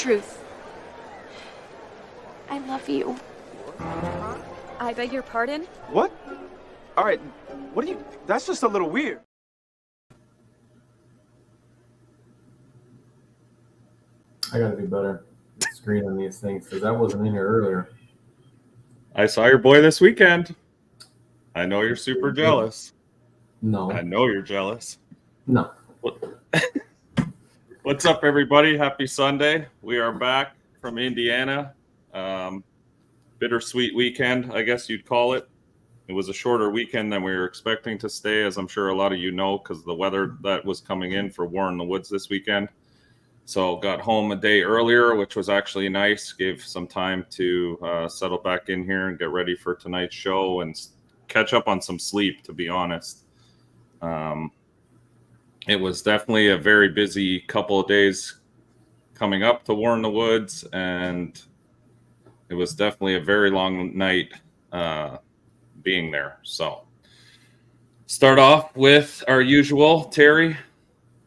truth. I love you. I beg your pardon? What? All right, what do you... That's just a little weird. I gotta do better with screen on these things because that wasn't in here earlier. I saw your boy this weekend. I know you're super jealous. No. I know you're jealous. No. What's up, everybody? Happy Sunday. We are back from Indiana. Bittersweet weekend, I guess you'd call it. It was a shorter weekend than we were expecting to stay, as I'm sure a lot of you know, because the weather that was coming in for War in the Woods this weekend. So got home a day earlier, which was actually nice. Gave some time to settle back in here and get ready for tonight's show and catch up on some sleep, to be honest. It was definitely a very busy couple of days coming up to War in the Woods, and it was definitely a very long night being there. So start off with our usual. Terry,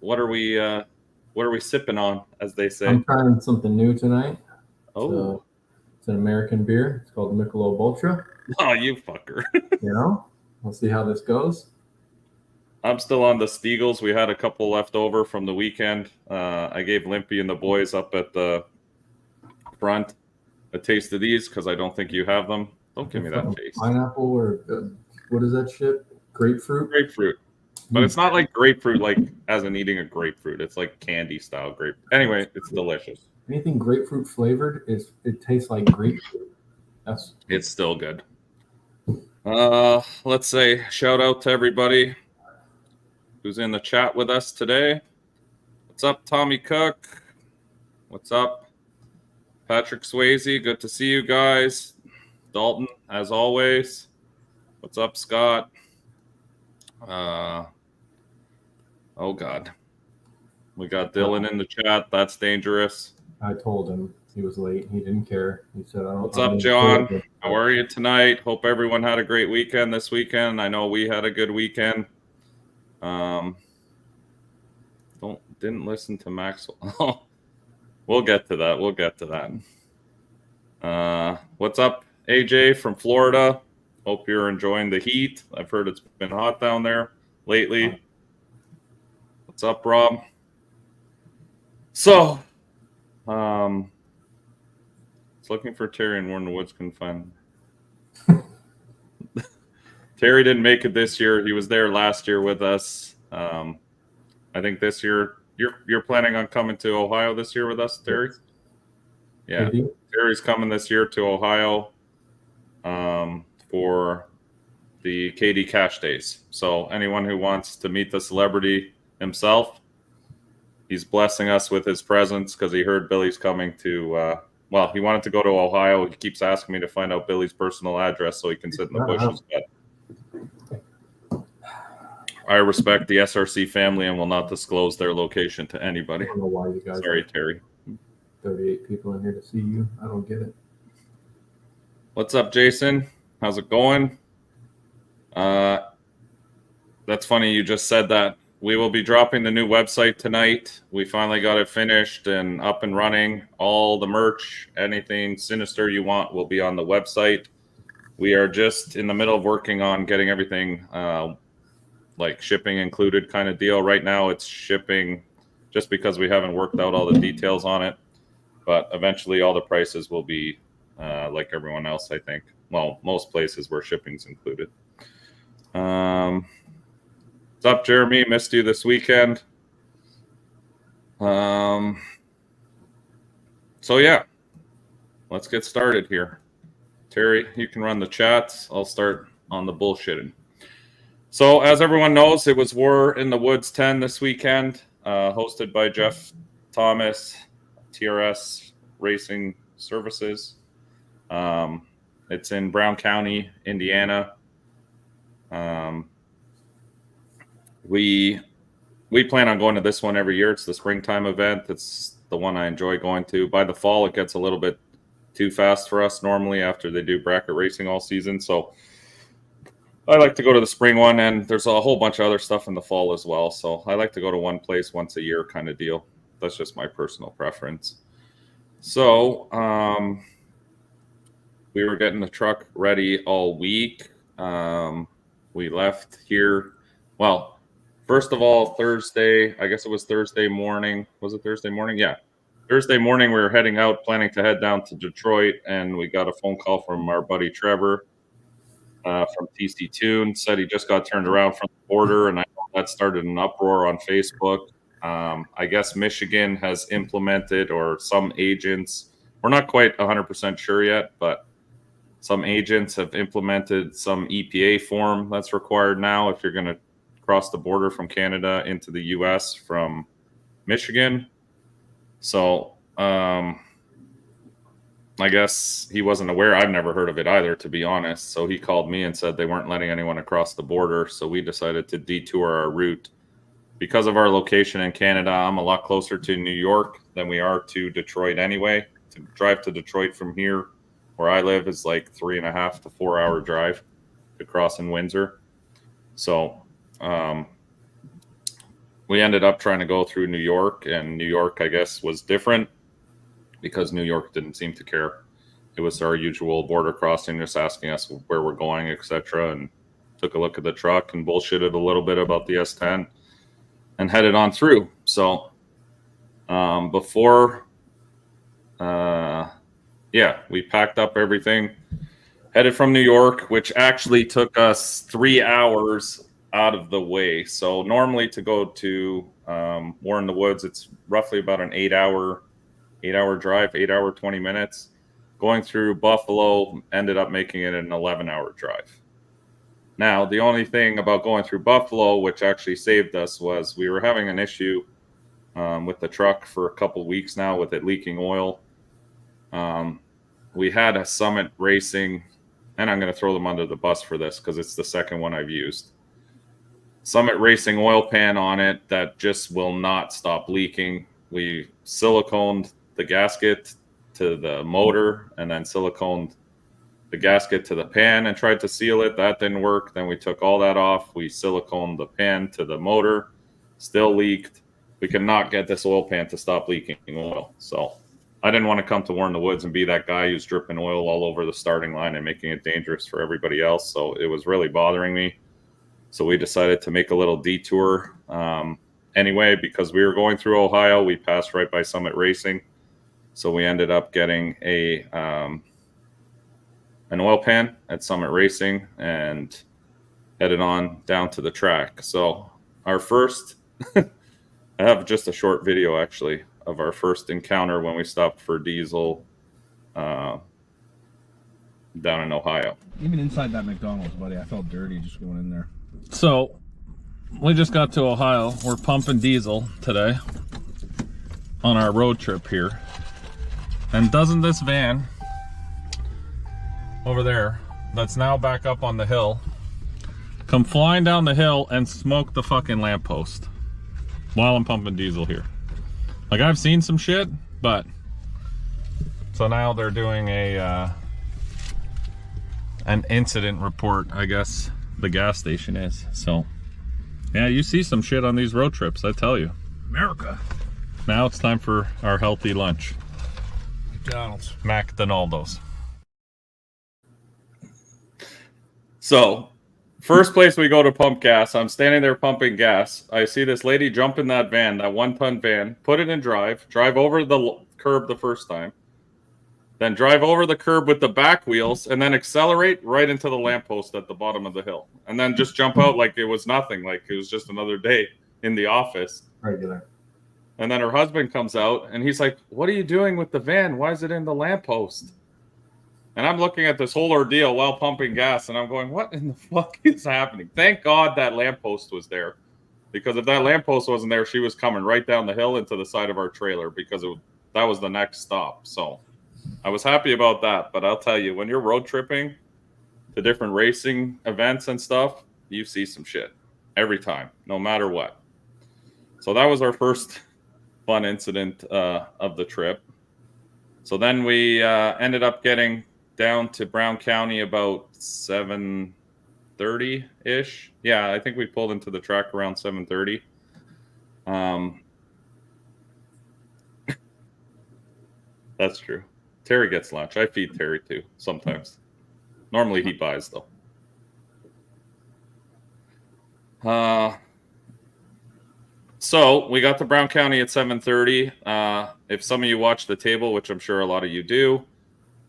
what are we sipping on, as they say? I'm trying something new tonight. Oh, it's an American beer. It's called the Michelob Ultra. oh, you fucker. You know, we'll see how this goes. I'm still on the Stiegels. We had a couple left over from the weekend. I gave Limpy and the boys up at the front a taste of these because I don't think you have them. Don't give me that taste. Pineapple or what is that shit? Grapefruit? Grapefruit. But it's not like grapefruit, like as in eating a grapefruit. It's like candy style grape. Anyway, it's delicious. Anything grapefruit flavored it tastes like grapefruit. It's still good. Let's say shout out to everybody who's in the chat with us today. What's up, Tommy Cook? What's up, Patrick Swayze? Good to see you guys. Dalton, as always. What's up, Scott? Oh God, we got Dylan in the chat. That's dangerous. I told him he was late. He didn't care. He said, "What's up, John? How are you tonight? Hope everyone had a great weekend this weekend. I know we had a good weekend. Didn't listen to Maxwell. We'll get to that. What's up, AJ from Florida? Hope you're enjoying the heat. I've heard it's been hot down there lately. What's up, Rob? So, it's looking for Terry and War in the Woods couldn't find him. Terry didn't make it this year. He was there last year with us. I think this year you're planning on coming to Ohio this year with us, Terry? Yeah, Terry's coming this year to Ohio for the KD Cash Days. So anyone who wants to meet the celebrity himself, he's blessing us with his presence because he heard Billy's coming to. Well, he wanted to go to Ohio. He keeps asking me to find out Billy's personal address so he can sit in the bushes. But I respect the SRC family and will not disclose their location to anybody. I don't know why you guys. Sorry, Terry. 38 people in here to see you. I don't get it. What's up, Jason? How's it going? That's funny you just said that. We will be dropping the new website tonight. We finally got it finished and up and running. All the merch, anything sinister you want will be on the website. We are just in the middle of working on getting everything like shipping included kind of deal. Right now it's shipping just because we haven't worked out all the details on it. But eventually all the prices will be like everyone else, I think. Well, most places where shipping's included. What's up, Jeremy? Missed you this weekend. So yeah, let's get started here. Terry, you can run the chats. I'll start on the bullshitting. So as everyone knows, it was War in the Woods 10 this weekend, hosted by Jeff Thomas, TRS Racing Services. It's in Brown County, Indiana. We plan on going to this one every year. It's the springtime event. It's the one I enjoy going to. By the fall, it gets a little bit too fast for us normally after they do bracket racing all season. So I like to go to the spring one, and there's a whole bunch of other stuff in the fall as well. So I like to go to one place once a year kind of deal. That's just my personal preference. So we were getting the truck ready all week. We left here. Well, first of all, Thursday, I guess it was Thursday morning. Was it Thursday morning? Yeah. Thursday morning, we were heading out, planning to head down to Detroit, and we got a phone call from our buddy Trevor from TC Tune. Said he just got turned around from the border, and I know that started an uproar on Facebook. I guess Michigan has implemented, or some agents, we're not quite 100% sure yet, but some agents have implemented some EPA form that's required now if you're going to cross the border from Canada into the US from Michigan. So I guess he wasn't aware. I've never heard of it either, to be honest. So he called me and said they weren't letting anyone across the border. So we decided to detour our route. Because of our location in Canada, I'm a lot closer to New York than we are to Detroit anyway. To drive to Detroit from here, where I live, is like 3.5 to 4 hour drive to cross in Windsor. So we ended up trying to go through New York, and New York, I guess, was different because New York didn't seem to care. It was our usual border crossing, just asking us where we're going, etc., and took a look at the truck and bullshitted a little bit about the S10 and headed on through. So we packed up everything, headed from New York, which actually took us 3 hours out of the way. So normally to go to War in the Woods, it's roughly about an 8-hour drive, 8 hour 20 minutes. Going through Buffalo ended up making it an 11-hour drive. Now, the only thing about going through Buffalo, which actually saved us, was we were having an issue with the truck for a couple weeks now with it leaking oil. We had a Summit Racing, and I'm going to throw them under the bus for this because it's the second one I've used. Summit Racing oil pan on it that just will not stop leaking. We siliconed the gasket to the motor and then siliconed the gasket to the pan and tried to seal it. That didn't work. Then we took all that off. We siliconed the pan to the motor. Still leaked. We could not get this oil pan to stop leaking oil. So I didn't want to come to War in the Woods and be that guy who's dripping oil all over the starting line and making it dangerous for everybody else. So it was really bothering me. So we decided to make a little detour anyway, because we were going through Ohio. We passed right by Summit Racing. So we ended up getting an oil pan at Summit Racing and headed on down to the track. So our first, I have just a short video actually of our first encounter when we stopped for diesel down in Ohio. Even inside that McDonald's, buddy, I felt dirty just going in there. So we just got to Ohio. We're pumping diesel today on our road trip here. And doesn't this van over there, that's now back up on the hill, come flying down the hill and smoke the fucking lamppost while I'm pumping diesel here. Like, I've seen some shit, but so now they're doing an incident report, I guess the gas station is. So yeah, you see some shit on these road trips, I tell you. America. Now it's time for our healthy lunch. McDonald's. McDonald's. So, first place we go to pump gas, I'm standing there pumping gas. I see this lady jump in that van, that 1-ton van, put it in drive over the curb the first time, then drive over the curb with the back wheels, and then accelerate right into the lamppost at the bottom of the hill. And then just jump out like it was nothing, like it was just another day in the office. Regular. And then her husband comes out, and he's like, "What are you doing with the van? Why is it in the lamppost?" And I'm looking at this whole ordeal while pumping gas, and I'm going, what in the fuck is happening? Thank God that lamppost was there. Because if that lamppost wasn't there, she was coming right down the hill into the side of our trailer, because that was the next stop. So I was happy about that. But I'll tell you, when you're road tripping to different racing events and stuff, you see some shit every time, no matter what. So that was our first fun incident of the trip. So then we ended up getting down to Brown County about 7:30-ish. Yeah, I think we pulled into the track around 7:30. That's true. Terry gets lunch. I feed Terry too sometimes. Normally he buys though. So we got to Brown County at 7:30. If some of you watch the table, which I'm sure a lot of you do,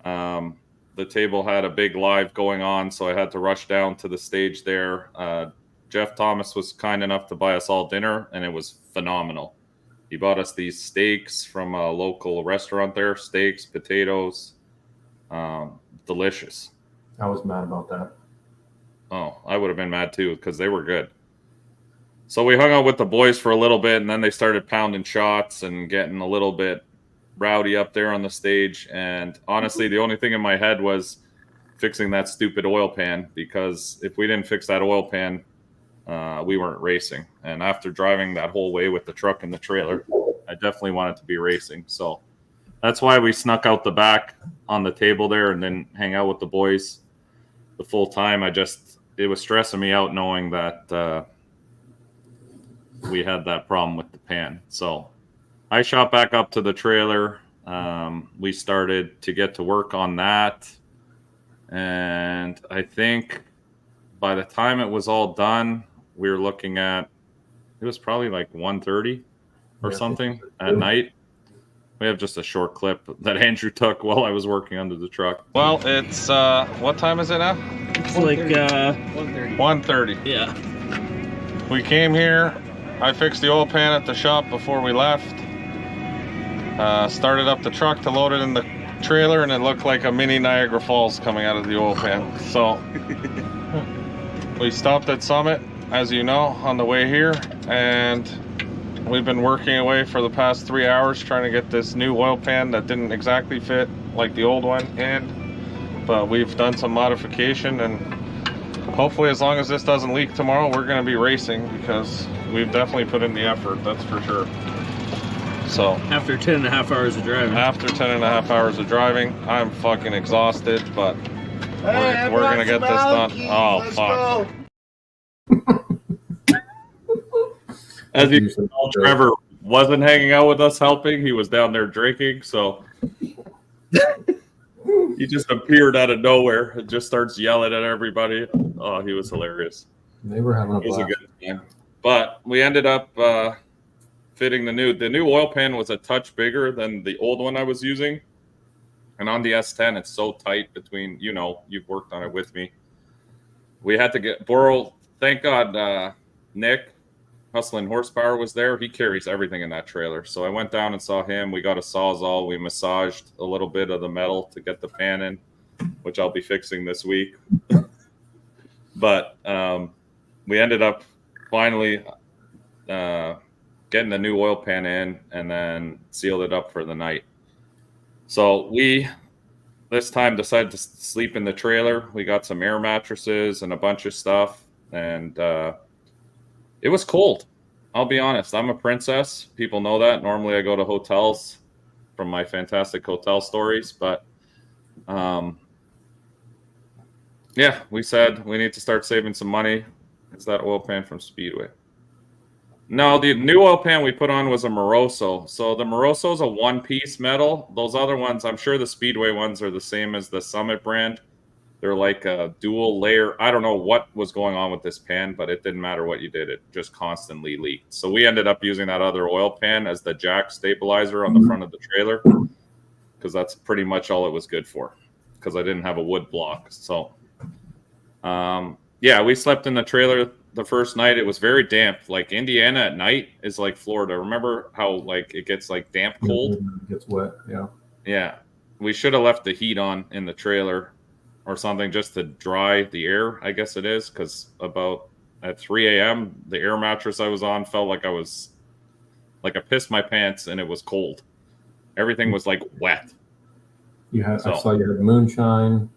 the table had a big live going on, so I had to rush down to the stage there. Jeff Thomas was kind enough to buy us all dinner, and it was phenomenal. He bought us these steaks from a local restaurant there, steaks, potatoes, delicious. I was mad about that. Oh, I would have been mad too because they were good. So we hung out with the boys for a little bit, and then they started pounding shots and getting a little bit rowdy up there on the stage. And honestly, the only thing in my head was fixing that stupid oil pan, because if we didn't fix that oil pan, we weren't racing. And after driving that whole way with the truck and the trailer, I definitely wanted to be racing. So that's why we snuck out the back on the table there and then hang out with the boys the full time. It was stressing me out knowing that we had that problem with the pan. So I shot back up to the trailer. We started to get to work on that. And I think by the time it was all done, we were looking at, it was probably like 1:30 or something at night. We have just a short clip that Andrew took while I was working under the truck. Well, it's, what time is it now? It's like 1:30. 1:30. Yeah. We came here. I fixed the oil pan at the shop before we left. Started up the truck to load it in the trailer, and it looked like a mini Niagara Falls coming out of the oil pan. So we stopped at Summit, as you know, on the way here, and we've been working away for the past 3 hours trying to get this new oil pan that didn't exactly fit like the old one in, but we've done some modification, and hopefully as long as this doesn't leak tomorrow, we're going to be racing, because we've definitely put in the effort, that's for sure. So After 10.5 hours of driving. after 10.5 hours of driving, I'm fucking exhausted, but we're going to get this done. Oh, fuck. As you can tell, Trevor wasn't hanging out with us helping. He was down there drinking, so he just appeared out of nowhere and just starts yelling at everybody. Oh, he was hilarious. They were having a It was a blast. good time. But we ended up fitting the new oil pan was a touch bigger than the old one I was using. And on the S10, it's so tight between, you've worked on it with me. We had to borrow, thank God, Nick, Hustling Horsepower, was there. He carries everything in that trailer. So I went down and saw him. We got a Sawzall. We massaged a little bit of the metal to get the pan in, which I'll be fixing this week. But we ended up finally getting the new oil pan in and then sealed it up for the night. So we this time decided to sleep in the trailer. We got some air mattresses and a bunch of stuff, and it was cold. I'll be honest, I'm a princess. People know that. Normally I go to hotels from my fantastic hotel stories, but yeah, we said we need to start saving some money. It's that oil pan from Speedway. No, the new oil pan we put on was a Moroso. So the Moroso is a one-piece metal. Those other ones, I'm sure the Speedway ones are the same as the Summit brand. They're like a dual layer. I don't know what was going on with this pan, but it didn't matter what you did. It just constantly leaked. So we ended up using that other oil pan as the jack stabilizer on the front of the trailer, because that's pretty much all it was good for, because I didn't have a wood block. So yeah, we slept in the trailer the first night. It was very damp. Like Indiana at night is like Florida. Remember how like it gets like damp cold? It gets wet, yeah. Yeah. We should have left the heat on in the trailer or something just to dry the air, I guess it is, because about at 3 a.m., the air mattress I was on felt like I pissed my pants and it was cold. Everything was like wet. I saw you had moonshine.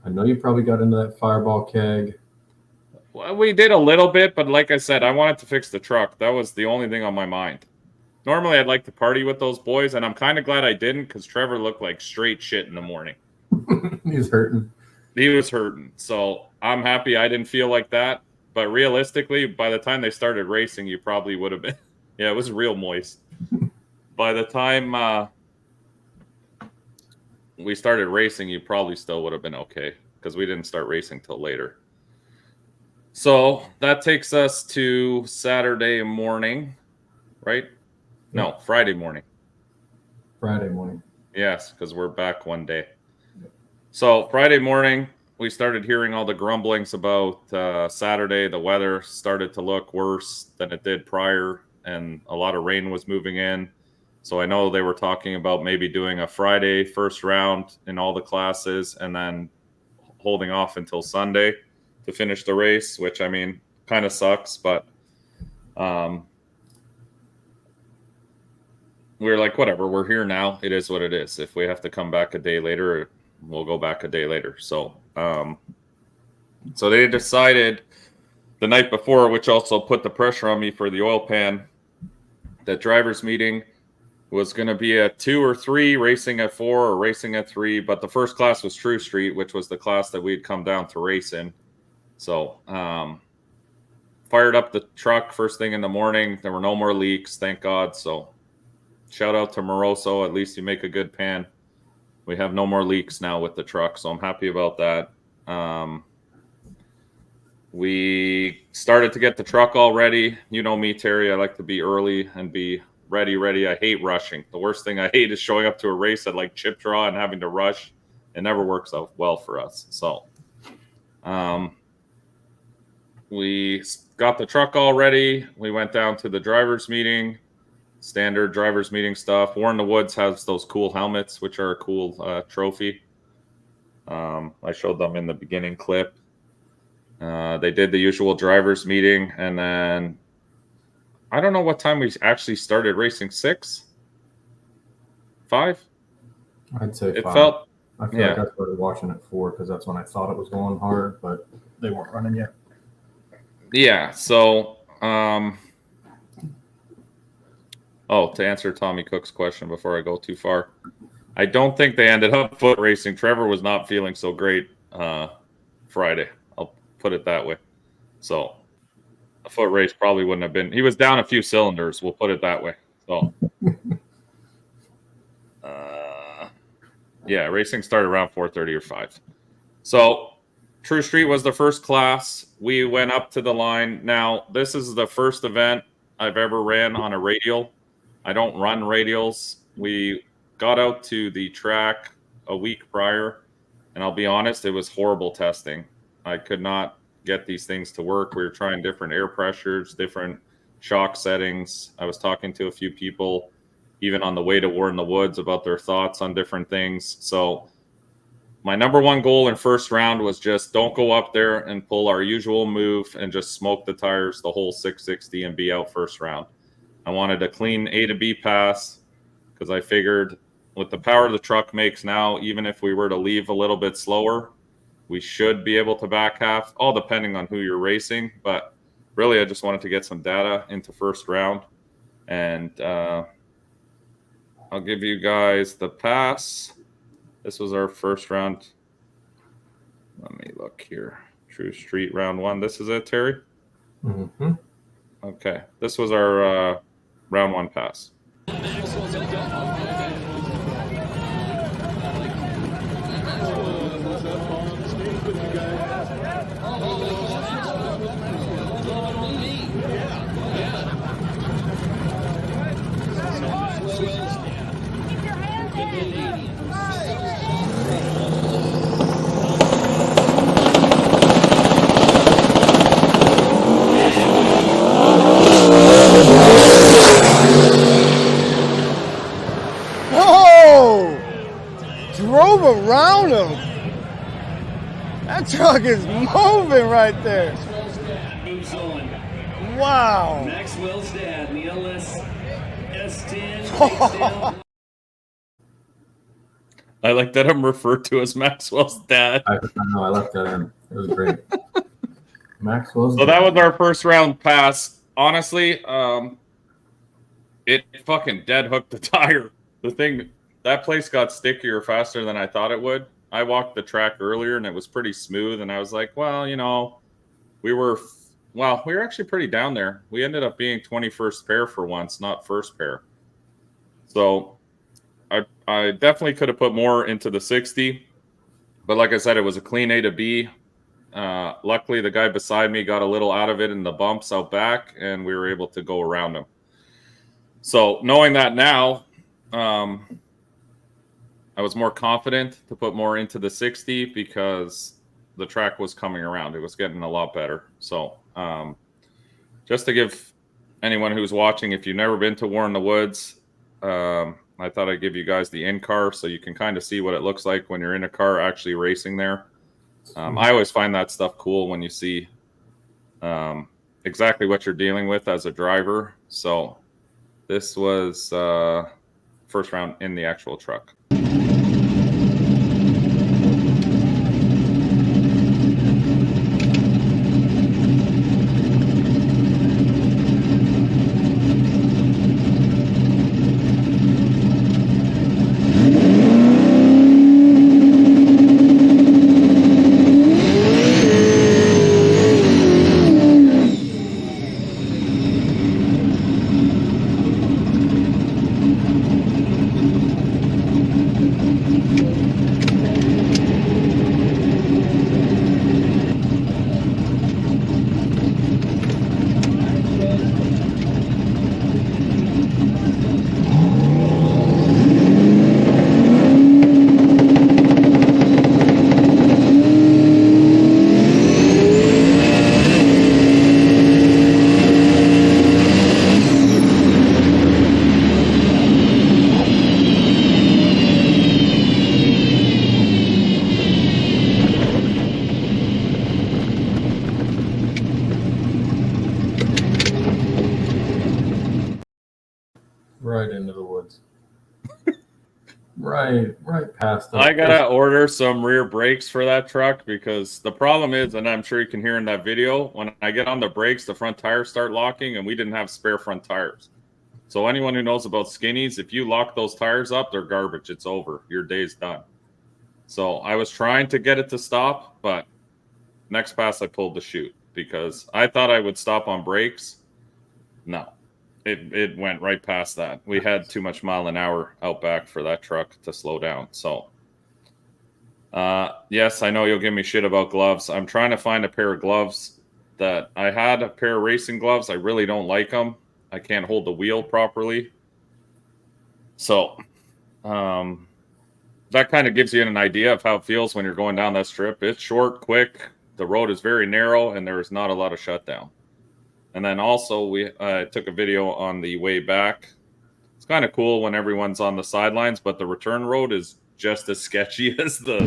I know you probably got into that Fireball keg. Well, we did a little bit, but like I said, I wanted to fix the truck. That was the only thing on my mind. Normally, I'd like to party with those boys, and I'm kind of glad I didn't, because Trevor looked like straight shit in the morning. He's hurting. He was hurting. So I'm happy I didn't feel like that. But realistically, by the time they started racing, you probably would have been. Yeah, it was real moist. By the time we started racing, you probably still would have been okay because we didn't start racing till later. So that takes us to Saturday morning, right? No, Friday morning. Friday morning. Yes, because we're back one day. So Friday morning, we started hearing all the grumblings about Saturday. The weather started to look worse than it did prior, and a lot of rain was moving in. So I know they were talking about maybe doing a Friday first round in all the classes and then holding off until Sunday to finish the race, which, I mean, kind of sucks, but we were like, whatever, we're here now. It is what it is. If we have to come back a day later, we'll go back a day later. So, so they decided the night before, which also put the pressure on me for the oil pan, that drivers meeting was going to be at 2 or 3, racing at 4 or racing at 3. But the first class was True Street, which was the class that we'd come down to race in. So, fired up the truck first thing in the morning. There were no more leaks, thank God. So, shout out to Moroso. At least you make a good pan. We have no more leaks now with the truck, so I'm happy about that. We started to get the truck all ready. You know me, Terry. I like to be early and be ready. I hate rushing. The worst thing I hate is showing up to a race at like chip draw and having to rush. It never works out well for us. So we got the truck all ready. We went down to the driver's meeting. Standard driver's meeting stuff. War in the Woods has those cool helmets, which are a cool trophy. I showed them in the beginning clip. They did the usual driver's meeting, and then I don't know what time we actually started racing. 6? 5? I'd say It 5. felt. I feel like I started watching at 4 because that's when I thought it was going hard, but they weren't running yet. Yeah. So, to answer Tommy Cook's question before I go too far, I don't think they ended up foot racing. Trevor was not feeling so great Friday. I'll put it that way. So a foot race probably wouldn't have been. He was down a few cylinders. We'll put it that way. So, yeah, racing started around 4:30 or 5. So True Street was the first class. We went up to the line. Now, this is the first event I've ever ran on a radial. I don't run radials. We got out to the track a week prior, and I'll be honest, it was horrible testing. I could not get these things to work. We were trying different air pressures, different shock settings. I was talking to a few people, even on the way to War in the Woods, about their thoughts on different things. So my number one goal in first round was just don't go up there and pull our usual move and just smoke the tires the whole 660 and be out first round. I wanted a clean A to B pass because I figured with the power the truck makes now, even if we were to leave a little bit slower, we should be able to back half, all depending on who you're racing. But really, I just wanted to get some data into first round. And I'll give you guys the pass. This was our first round. Let me look here. True Street round 1. This is it, Terry? Mm-hmm. Okay. This was our round 1 pass. Whoa! Drove around him. That truck is moving right there. Moves on. Wow. Maxwell's dad, the LS S10 takes down. I like that I'm referred to as Maxwell's dad. I know, I left that in. It was great. Maxwell's. So that was our first round pass. Honestly, it fucking dead hooked the tire. The thing, that place got stickier faster than I thought it would. I walked the track earlier and it was pretty smooth, and I was like, well, you know, we were actually pretty down there. We ended up being 21st pair for once, not first pair. So I definitely could have put more into the 60, but like I said, it was a clean A to B. Luckily, the guy beside me got a little out of it in the bumps out back, and we were able to go around him. So knowing that now, I was more confident to put more into the 60 because the track was coming around. It was getting a lot better. So just to give anyone who's watching, if you've never been to War in the Woods, I thought I'd give you guys the in-car so you can kind of see what it looks like when you're in a car actually racing there. I always find that stuff cool when you see exactly what you're dealing with as a driver. So this was first round in the actual truck. Right into the woods. right past them. I gotta order some rear brakes for that truck because the problem is, and I'm sure you can hear in that video, when I get on the brakes, the front tires start locking, and we didn't have spare front tires. So anyone who knows about skinnies, if you lock those tires up, they're garbage. It's over. Your day's done. So I was trying to get it to stop, but next pass I pulled the chute because I thought I would stop on brakes. No. It went right past that. We had too much mile an hour out back for that truck to slow down. So, yes, I know you'll give me shit about gloves. I'm trying to find a pair of gloves that I had a pair of racing gloves. I really don't like them. I can't hold the wheel properly. So, that kind of gives you an idea of how it feels when you're going down that strip. It's short, quick. The road is very narrow, and there is not a lot of shutdown. And then also we took a video on the way back. It's kind of cool when everyone's on the sidelines, but the return road is just as sketchy as the...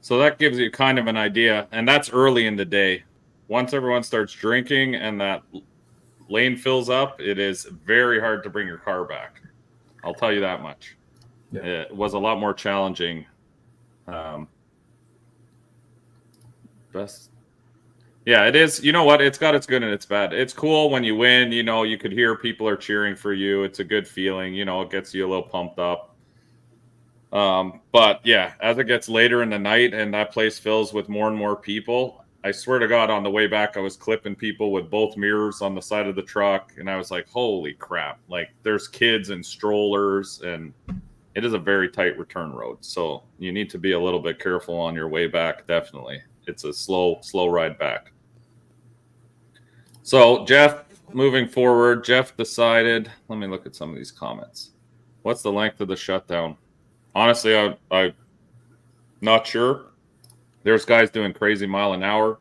So that gives you kind of an idea, and that's early in the day. Once everyone starts drinking and that lane fills up, it is very hard to bring your car back. I'll tell you that much. Yeah. It was a lot more challenging. Yeah, it is. You know what? It's got its good and its bad. It's cool when you win. You know, you could hear people are cheering for you. It's a good feeling. You know, it gets you a little pumped up. But yeah, as it gets later in the night and that place fills with more and more people, I swear to God, on the way back, I was clipping people with both mirrors on the side of the truck, and I was like, holy crap. Like, there's kids and strollers, and it is a very tight return road. So you need to be a little bit careful on your way back, definitely. It's a slow ride back. So, Jeff, moving forward, Jeff decided, let me look at some of these comments. What's the length of the shutdown? Honestly, I'm not sure. There's guys doing crazy mile an hour,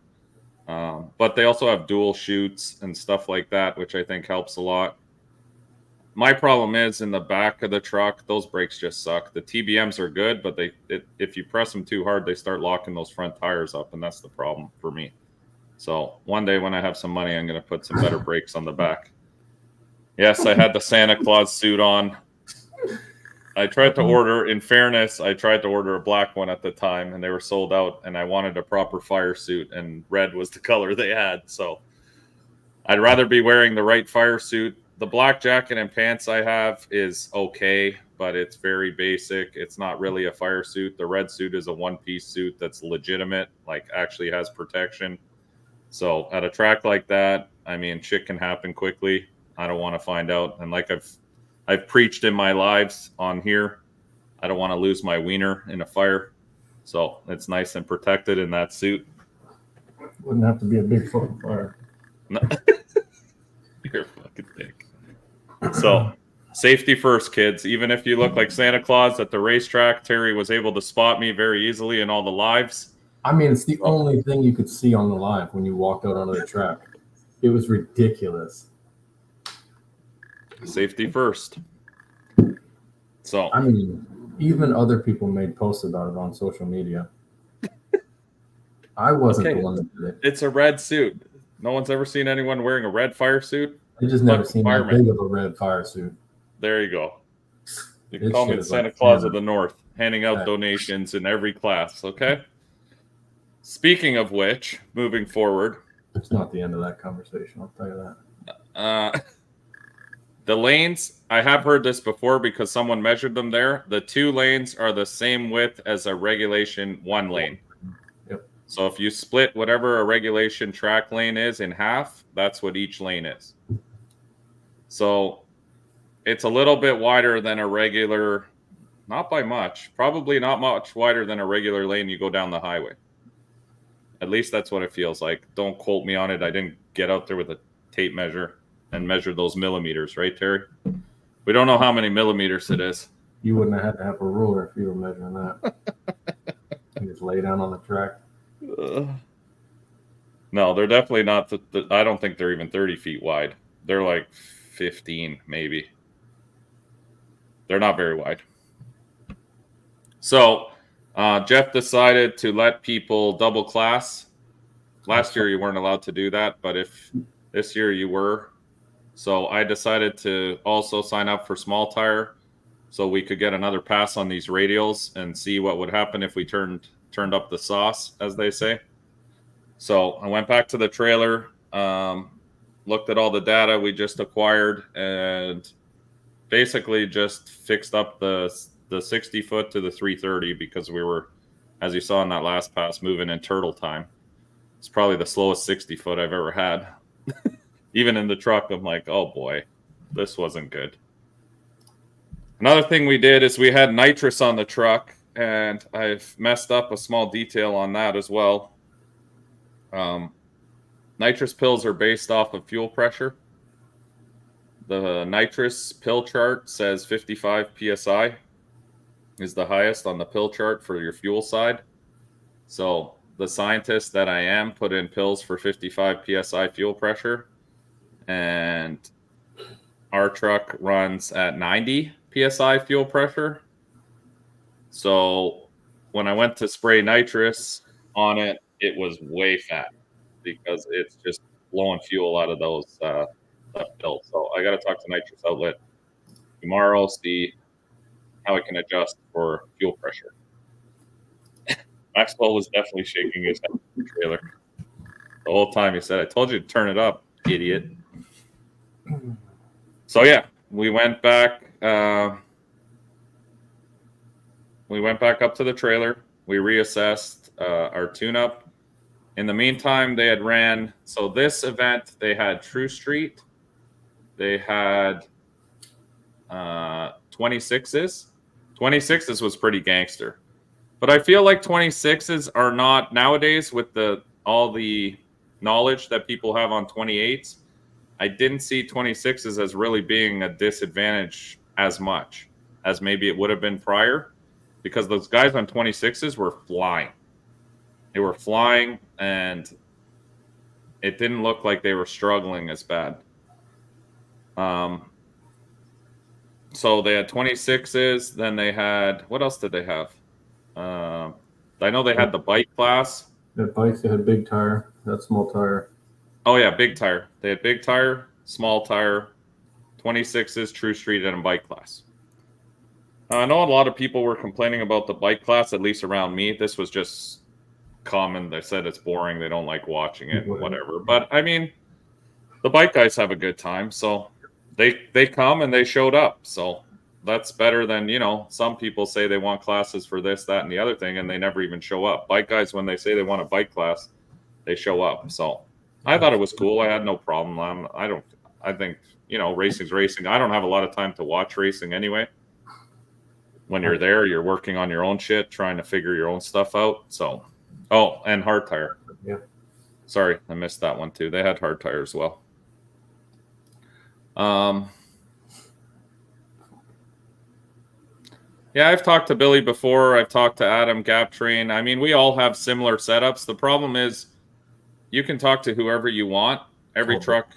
but they also have dual shoots and stuff like that, which I think helps a lot. My problem is in the back of the truck, those brakes just suck. The TBMs are good, but if you press them too hard, they start locking those front tires up, and that's the problem for me. So one day when I have some money, I'm going to put some better brakes on the back. Yes, I had the Santa Claus suit on. I tried to order, in fairness, I tried to order a black one at the time, and they were sold out, and I wanted a proper fire suit, and red was the color they had. So I'd rather be wearing the right fire suit. The black jacket and pants I have is okay, but it's very basic. It's not really a fire suit. The red suit is a one-piece suit that's legitimate, like actually has protection. So at a track like that, I mean, shit can happen quickly. I don't want to find out. And like I've preached in my lives on here, I don't want to lose my wiener in a fire. So it's nice and protected in that suit. Wouldn't have to be a big fucking fire. No. You're a fucking dick. So safety first, kids. Even if you look like Santa Claus at the racetrack, Terry was able to spot me very easily in all the lives. I mean, it's the only thing you could see on the live when you walked out onto the track. It was ridiculous. Safety first. So I mean, even other people made posts about it on social media. I wasn't the one that did it. It's a red suit. No one's ever seen anyone wearing a red fire suit. I just never seen that big of a red fire suit. There you go. You can call me the Santa Claus of the North, handing out donations in every class, okay? Speaking of which, moving forward. It's not the end of that conversation, I'll tell you that. The lanes, I have heard this before because someone measured them there. The 2 lanes are the same width as a regulation 1 lane. Yep. So if you split whatever a regulation track lane is in half, that's what each lane is. So it's a little bit wider than a regular, not by much, probably not much wider than a regular lane you go down the highway. At least that's what it feels like. Don't quote me on it. I didn't get out there with a tape measure and measure those millimeters, right, Terry? We don't know how many millimeters it is. You wouldn't have had to have a ruler if you were measuring that. You just lay down on the track. No, they're definitely not. I don't think they're even 30 feet wide. They're like 15, maybe. They're not very wide. So Jeff decided to let people double class. Last year you weren't allowed to do that, but if this year you were. So I decided to also sign up for small tire so we could get another pass on these radials and see what would happen if we turned up the sauce, as they say. So I went back to the trailer, looked at all the data we just acquired, and basically just fixed up the 60 foot to the 330 because we were, as you saw in that last pass, moving in turtle time. It's probably the slowest 60 foot I've ever had. Even in the truck, I'm like, oh boy, this wasn't good. Another thing we did is we had nitrous on the truck, and I've messed up a small detail on that as well. Nitrous pills are based off of fuel pressure. The nitrous pill chart says 55 PSI is the highest on the pill chart for your fuel side. So the scientist that I am put in pills for 55 PSI fuel pressure, and our truck runs at 90 PSI fuel pressure. So when I went to spray nitrous on it, it was way fat because it's just blowing fuel out of those pills. So I got to talk to nitrous outlet tomorrow, see how I can adjust for fuel pressure. Maxwell was definitely shaking his head in the trailer the whole time. He said, "I told you to turn it up, idiot." So yeah, we went back. We went back up to the trailer. We reassessed our tune-up. In the meantime, they had ran. So this event, they had True Street. They had 26s. 26s was pretty gangster. But I feel like 26s are not nowadays with all the knowledge that people have on 28s. I didn't see 26s as really being a disadvantage as much as maybe it would have been prior, because those guys on 26s were flying. They were flying, and it didn't look like they were struggling as bad. So they had 26s. Then they had, what else did they have? I know they had the bike class. The bikes, they had big tire, that small tire. Oh yeah, big tire. They had big tire, small tire, 26s, True Street, and a bike class. I know a lot of people were complaining about the bike class, at least around me. This was just common. They said it's boring. They don't like watching it, whatever. But I mean, the bike guys have a good time, so they come and they showed up. So that's better than, you know, some people say they want classes for this, that, and the other thing, and they never even show up. Bike guys, when they say they want a bike class, they show up. So I thought it was cool. I had no problem. I think, you know, racing's racing. I don't have a lot of time to watch racing anyway. When you're there, you're working on your own shit, trying to figure your own stuff out. So, oh, and hard tire. Yeah. Sorry, I missed that one too. They had hard tire as well. Yeah, I've talked to Billy before. I've talked to Adam, Gap Train. I mean, we all have similar setups. The problem is you can talk to whoever you want. Every truck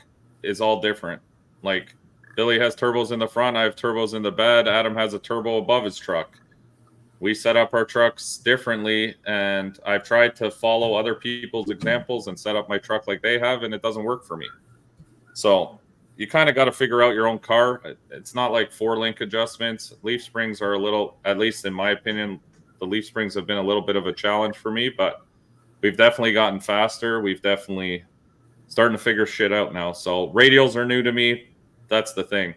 is all different. Like, Billy has turbos in the front. I have turbos in the bed. Adam has a turbo above his truck. We set up our trucks differently, and I've tried to follow other people's examples and set up my truck like they have, and it doesn't work for me. So you kind of got to figure out your own car. It's not like 4-link adjustments. Leaf springs are a little, at least in my opinion, the leaf springs have been a little bit of a challenge for me, but we've definitely gotten faster. We've definitely starting to figure shit out now. So radials are new to me. That's the thing.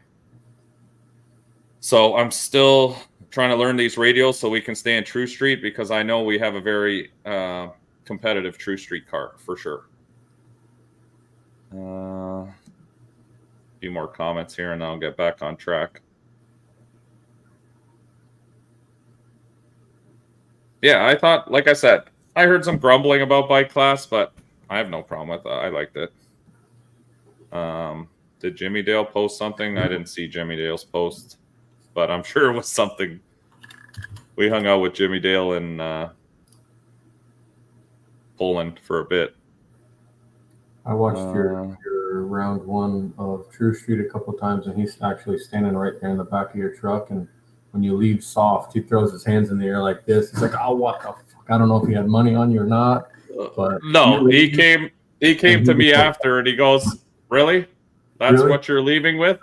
So I'm still trying to learn these radials so we can stay in True Street, because I know we have a very competitive True Street car for sure. A few more comments here and I'll get back on track. Yeah, I thought, like I said, I heard some grumbling about bike class, but I have no problem with that. I liked it. Did Jimmy Dale post something? I didn't see Jimmy Dale's post, but I'm sure it was something. We hung out with Jimmy Dale in Poland for a bit. I watched your round one of True Street a couple of times, and he's actually standing right there in the back of your truck. And when you leave soft, he throws his hands in the air like this. He's like, "Oh, what the fuck?" I don't know if he had money on you or not. But no, he came to me after, and he goes, "Really? That's Really? what you're leaving with?"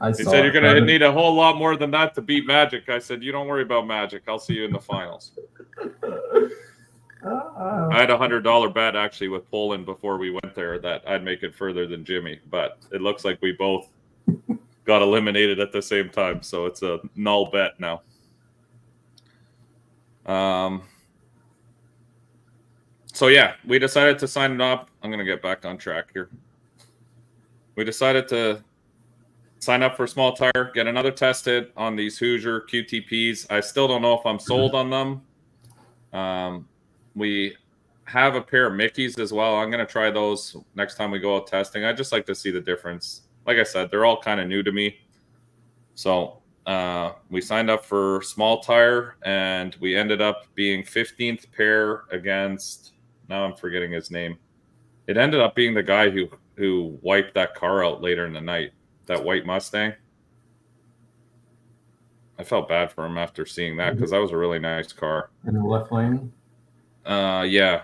He said, "You're going to need a whole lot more than that to beat Magic." I said, "You don't worry about Magic. I'll see you in the finals." I had $100 bet actually with Poland before we went there that I'd make it further than Jimmy, but it looks like we both got eliminated at the same time, so it's a null bet now. So yeah, we decided to sign it up. I'm going to get back on track here. We decided to sign up for small tire, get another test hit on these Hoosier QTPs. I still don't know if I'm sold on them. We have a pair of Mickeys as well. I'm going to try those next time we go out testing. I just like to see the difference. Like I said, they're all kind of new to me. So we signed up for small tire, and we ended up being 15th pair against, now I'm forgetting his name. It ended up being the guy who wiped that car out later in the night, that white Mustang. I felt bad for him after seeing that, because that was a really nice car. In the left lane? Yeah.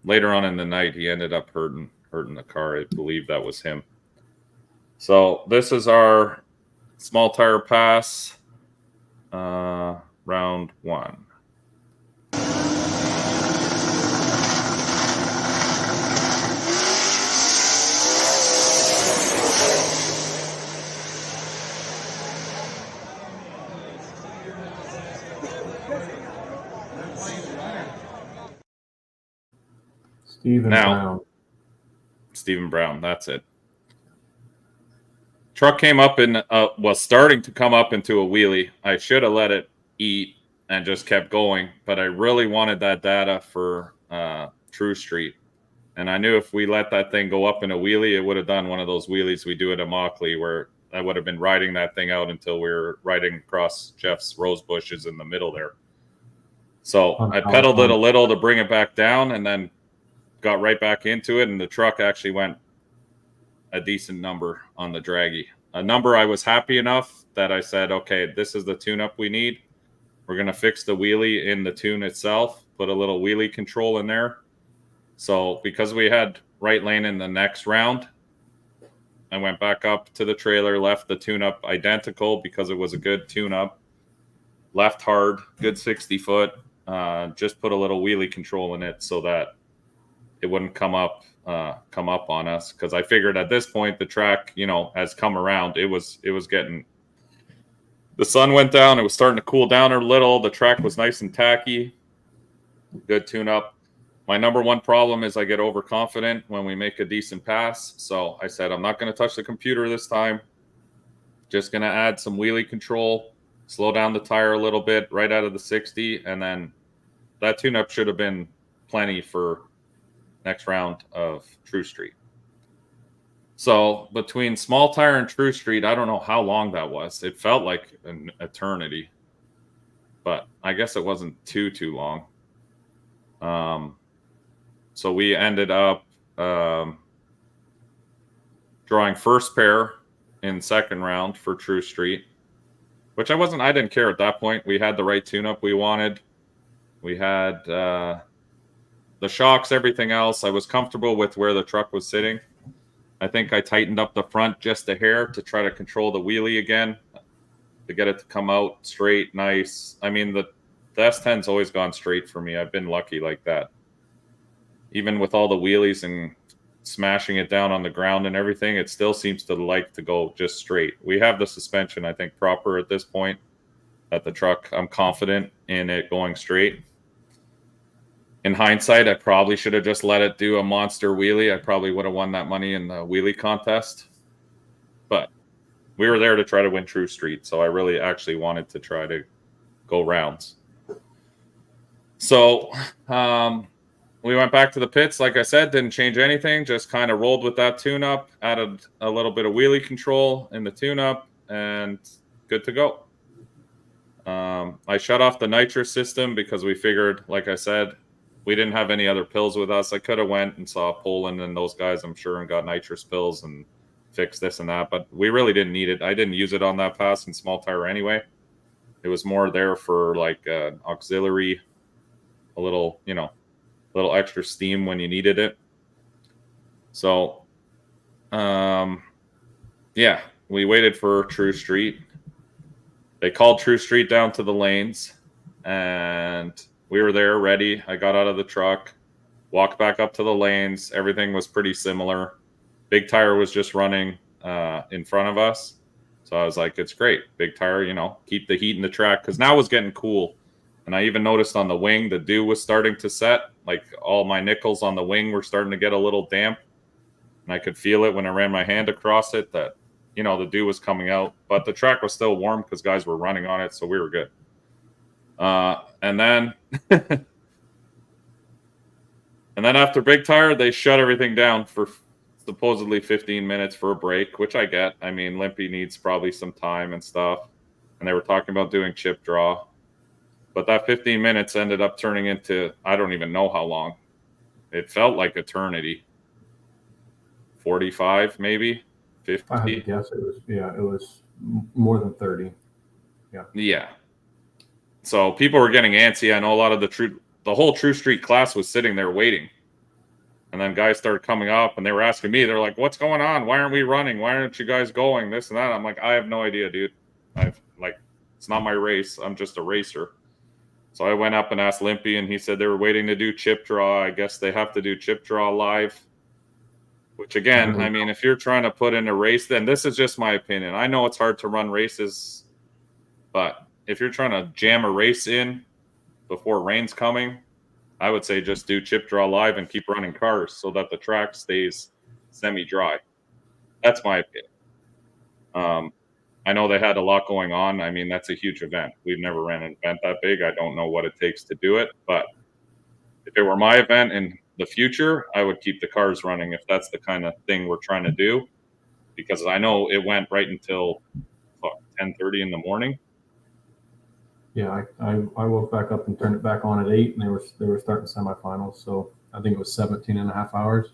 Later on in the night, he ended up hurting the car. I believe that was him. So this is our small tire pass, round one. Stephen Now, Brown. Stephen Brown, that's it. Truck came up and was starting to come up into a wheelie. I should have let it eat and just kept going, but I really wanted that data for True Street. And I knew if we let that thing go up in a wheelie, it would have done one of those wheelies we do at Immokalee, where I would have been riding that thing out until we were riding across Jeff's rose bushes in the middle there. So I pedaled it a little to bring it back down and then got right back into it. And the truck actually went a decent number on the draggy. A number I was happy enough that I said, okay, this is the tune-up we need. We're going to fix the wheelie in the tune itself, put a little wheelie control in there. So because we had right lane in the next round, I went back up to the trailer, left the tune-up identical because it was a good tune-up. Left hard, good 60 foot. Just put a little wheelie control in it so that it wouldn't come up on us. Because I figured at this point the track, has come around. It was getting. The sun went down. It was starting to cool down a little. The track was nice and tacky. Good tune-up. My number one problem is I get overconfident when we make a decent pass. So I said, I'm not going to touch the computer this time. Just going to add some wheelie control, slow down the tire a little bit right out of the 60. And then that tune-up should have been plenty for next round of True Street. So between small tire and True Street, I don't know how long that was. It felt like an eternity. But I guess it wasn't too long. So we ended up drawing first pair in second round for True Street, which I didn't care at that point. We had the right tune-up we wanted. We had the shocks, everything else. I was comfortable with where the truck was sitting. I think I tightened up the front just a hair to try to control the wheelie again, to get it to come out straight, nice. I mean, the S10's always gone straight for me. I've been lucky like that. Even with all the wheelies and smashing it down on the ground and everything, it still seems to like to go just straight. We have the suspension, I think, proper at this point. At the truck, I'm confident in it going straight. In hindsight, I probably should have just let it do a monster wheelie. I probably would have won that money in the wheelie contest. But we were there to try to win True Street, so I really actually wanted to try to go rounds. So we went back to the pits, like I said, didn't change anything, just kind of rolled with that tune-up, added a little bit of wheelie control in the tune-up, and good to go. I shut off the nitrous system because we figured, like I said, we didn't have any other pills with us. I could have went and saw Poland and those guys, I'm sure, and got nitrous pills and fixed this and that, but we really didn't need it. I didn't use it on that pass in small tire anyway. It was more there for like auxiliary, a little, little extra steam when you needed it. So, yeah, we waited for True Street. They called True Street down to the lanes, and we were there ready. I got out of the truck, walked back up to the lanes. Everything was pretty similar. Big Tire was just running in front of us. So I was like, it's great. Big Tire, keep the heat in the track. Because now it was getting cool. And I even noticed on the wing, the dew was starting to set. Like all my nickels on the wing were starting to get a little damp. And I could feel it when I ran my hand across it that, the dew was coming out. But the track was still warm because guys were running on it. So we were good. And then after Big Tire, they shut everything down for supposedly 15 minutes for a break, which I get. I mean, Limpy needs probably some time and stuff. And they were talking about doing chip draw. But that 15 minutes ended up turning into, I don't even know how long. It felt like eternity. 45, maybe 50. I would guess it was more than 30. Yeah. So people were getting antsy. I know a lot of the whole True Street class was sitting there waiting. And then guys started coming up and they were asking me, they're like, what's going on? Why aren't we running? Why aren't you guys going? This and that. I'm like, I have no idea, dude. It's not my race. I'm just a racer. So I went up and asked Limpy, and he said they were waiting to do chip draw. I guess they have to do chip draw live. Which again, I mean, if you're trying to put in a race, then this is just my opinion. I know it's hard to run races, but if you're trying to jam a race in before rain's coming, I would say just do chip draw live and keep running cars so that the track stays semi-dry. That's my opinion. I know they had a lot going on. I mean, that's a huge event. We've never ran an event that big. I don't know what it takes to do it, but if it were my event in the future, I would keep the cars running if that's the kind of thing we're trying to do, because I know it went right until 10:30 in the morning. Yeah, I woke back up and turned it back on at 8, and they were starting semifinals. So I think it was 17 and a half hours.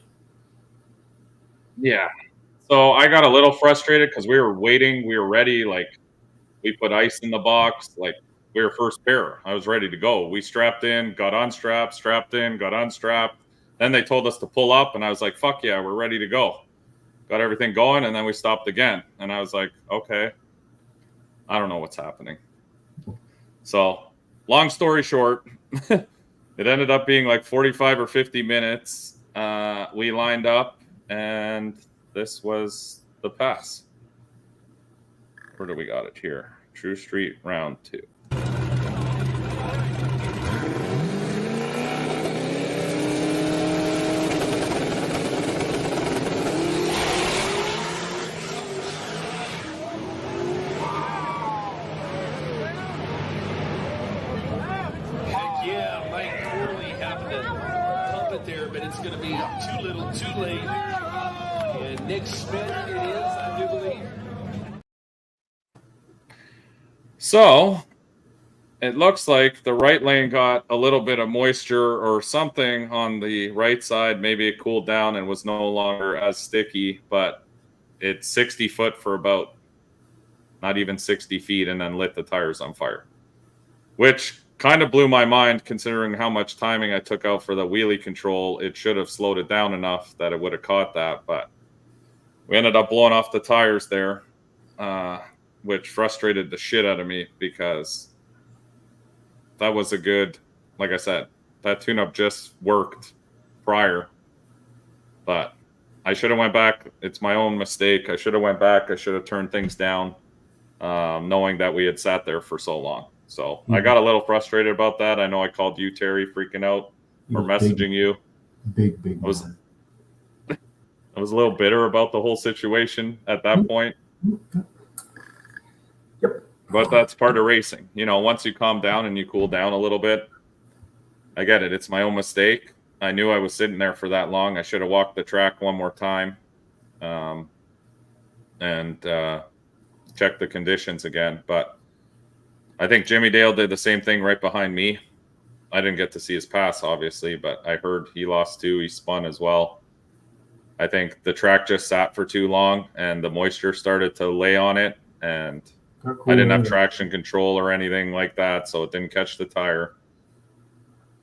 Yeah. So I got a little frustrated because we were waiting. We were ready. Like, we put ice in the box. Like, we were first pair. I was ready to go. We strapped in, got unstrapped, strapped in, got unstrapped. Then they told us to pull up, and I was like, fuck yeah, we're ready to go. Got everything going, and then we stopped again. And I was like, okay, I don't know what's happening. So, long story short, it ended up being like 45 or 50 minutes. We lined up, and this was the pass. Where do we got it here? True Street, round 2. Yeah, Mike Corley happened to pump it there, but it's going to be too little, too late. And Nick Smith, it is, I do believe. So, it looks like the right lane got a little bit of moisture or something on the right side. Maybe it cooled down and was no longer as sticky, but it's 60 foot for about not even 60 feet and then lit the tires on fire, which kind of blew my mind considering how much timing I took out for the wheelie control. It should have slowed it down enough that it would have caught that, but we ended up blowing off the tires there, which frustrated the shit out of me because that was a good, like I said, that tune-up just worked prior, but I should have went back. It's my own mistake. I should have went back. I should have turned things down, knowing that we had sat there for so long. So I got a little frustrated about that. I know I called you, Terry, freaking out or messaging you. Big. I was a little bitter about the whole situation at that point. Yep. But that's part of racing. You know, once you calm down and you cool down a little bit, I get it. It's my own mistake. I knew I was sitting there for that long. I should have walked the track one more time and checked the conditions again. But I think Jimmy Dale did the same thing right behind me. I didn't get to see his pass, obviously, but I heard he lost 2. He spun as well. I think the track just sat for too long and the moisture started to lay on it, and I didn't have traction control or anything like that, so it didn't catch the tire.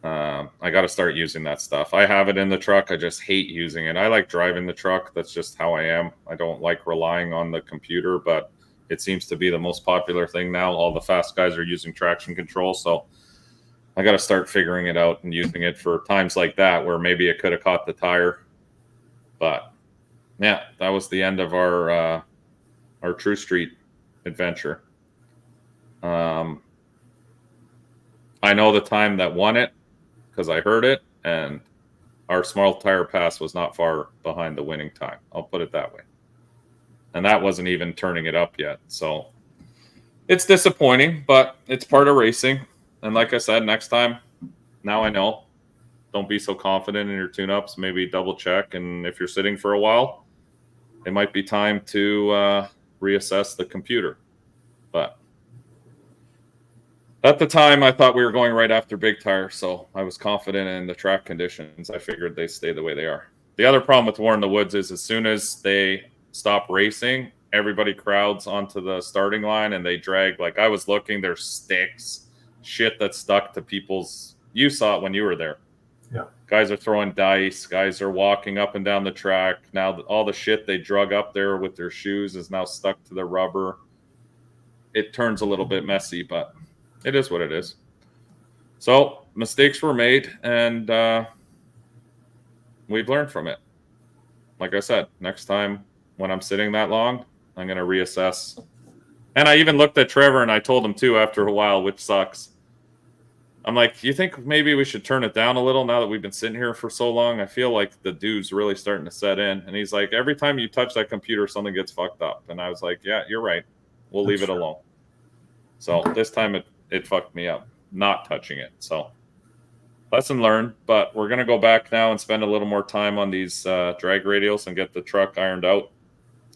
I got to start using that stuff. I have it in the truck. I just hate using it. I like driving the truck. That's just how I am. I don't like relying on the computer, but it seems to be the most popular thing now. All the fast guys are using traction control, so I got to start figuring it out and using it for times like that where maybe it could have caught the tire. But yeah, that was the end of our True Street adventure. I know the time that won it because I heard it, and our small tire pass was not far behind the winning time. I'll put it that way. And that wasn't even turning it up yet. So it's disappointing, but it's part of racing. And like I said, next time, now I know. Don't be so confident in your tune-ups. Maybe double check. And if you're sitting for a while, it might be time to reassess the computer. But at the time, I thought we were going right after big tire, so I was confident in the track conditions. I figured they stay the way they are. The other problem with War in the Woods is as soon as they stop racing, everybody crowds onto the starting line and they drag. Like, I was looking, there's sticks, shit that's stuck to people's. You saw it when you were there. Yeah. Guys are throwing dice. Guys are walking up and down the track. Now all the shit they drug up there with their shoes is now stuck to the rubber. It turns a little bit messy, but it is what it is. So mistakes were made, and we've learned from it. Like I said, next time when I'm sitting that long, I'm going to reassess. And I even looked at Trevor, and I told him too after a while, which sucks. I'm like, you think maybe we should turn it down a little now that we've been sitting here for so long? I feel like the dude's really starting to set in. And he's like, every time you touch that computer, something gets fucked up. And I was like, yeah, you're right. We'll leave it alone. So this time it fucked me up, not touching it. So lesson learned. But we're going to go back now and spend a little more time on these drag radials and get the truck ironed out.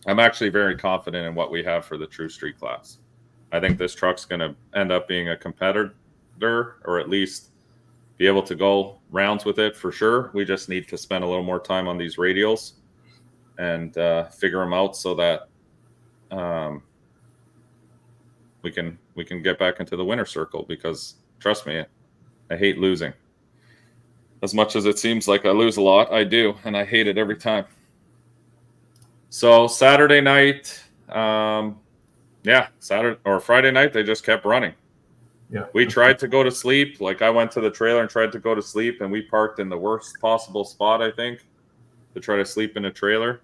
I'm actually very confident in what we have for the True Street class. I think this truck's going to end up being a competitor, or at least be able to go rounds with it for sure. We just need to spend a little more time on these radials and figure them out so that we can get back into the winner circle, because trust me, I hate losing. As much as it seems like I lose a lot, I do, and I hate it every time. So Saturday night, Saturday or Friday night, they just kept running. Yeah. We tried to go to sleep. Like, I went to the trailer and tried to go to sleep, and we parked in the worst possible spot, I think, to try to sleep in a trailer,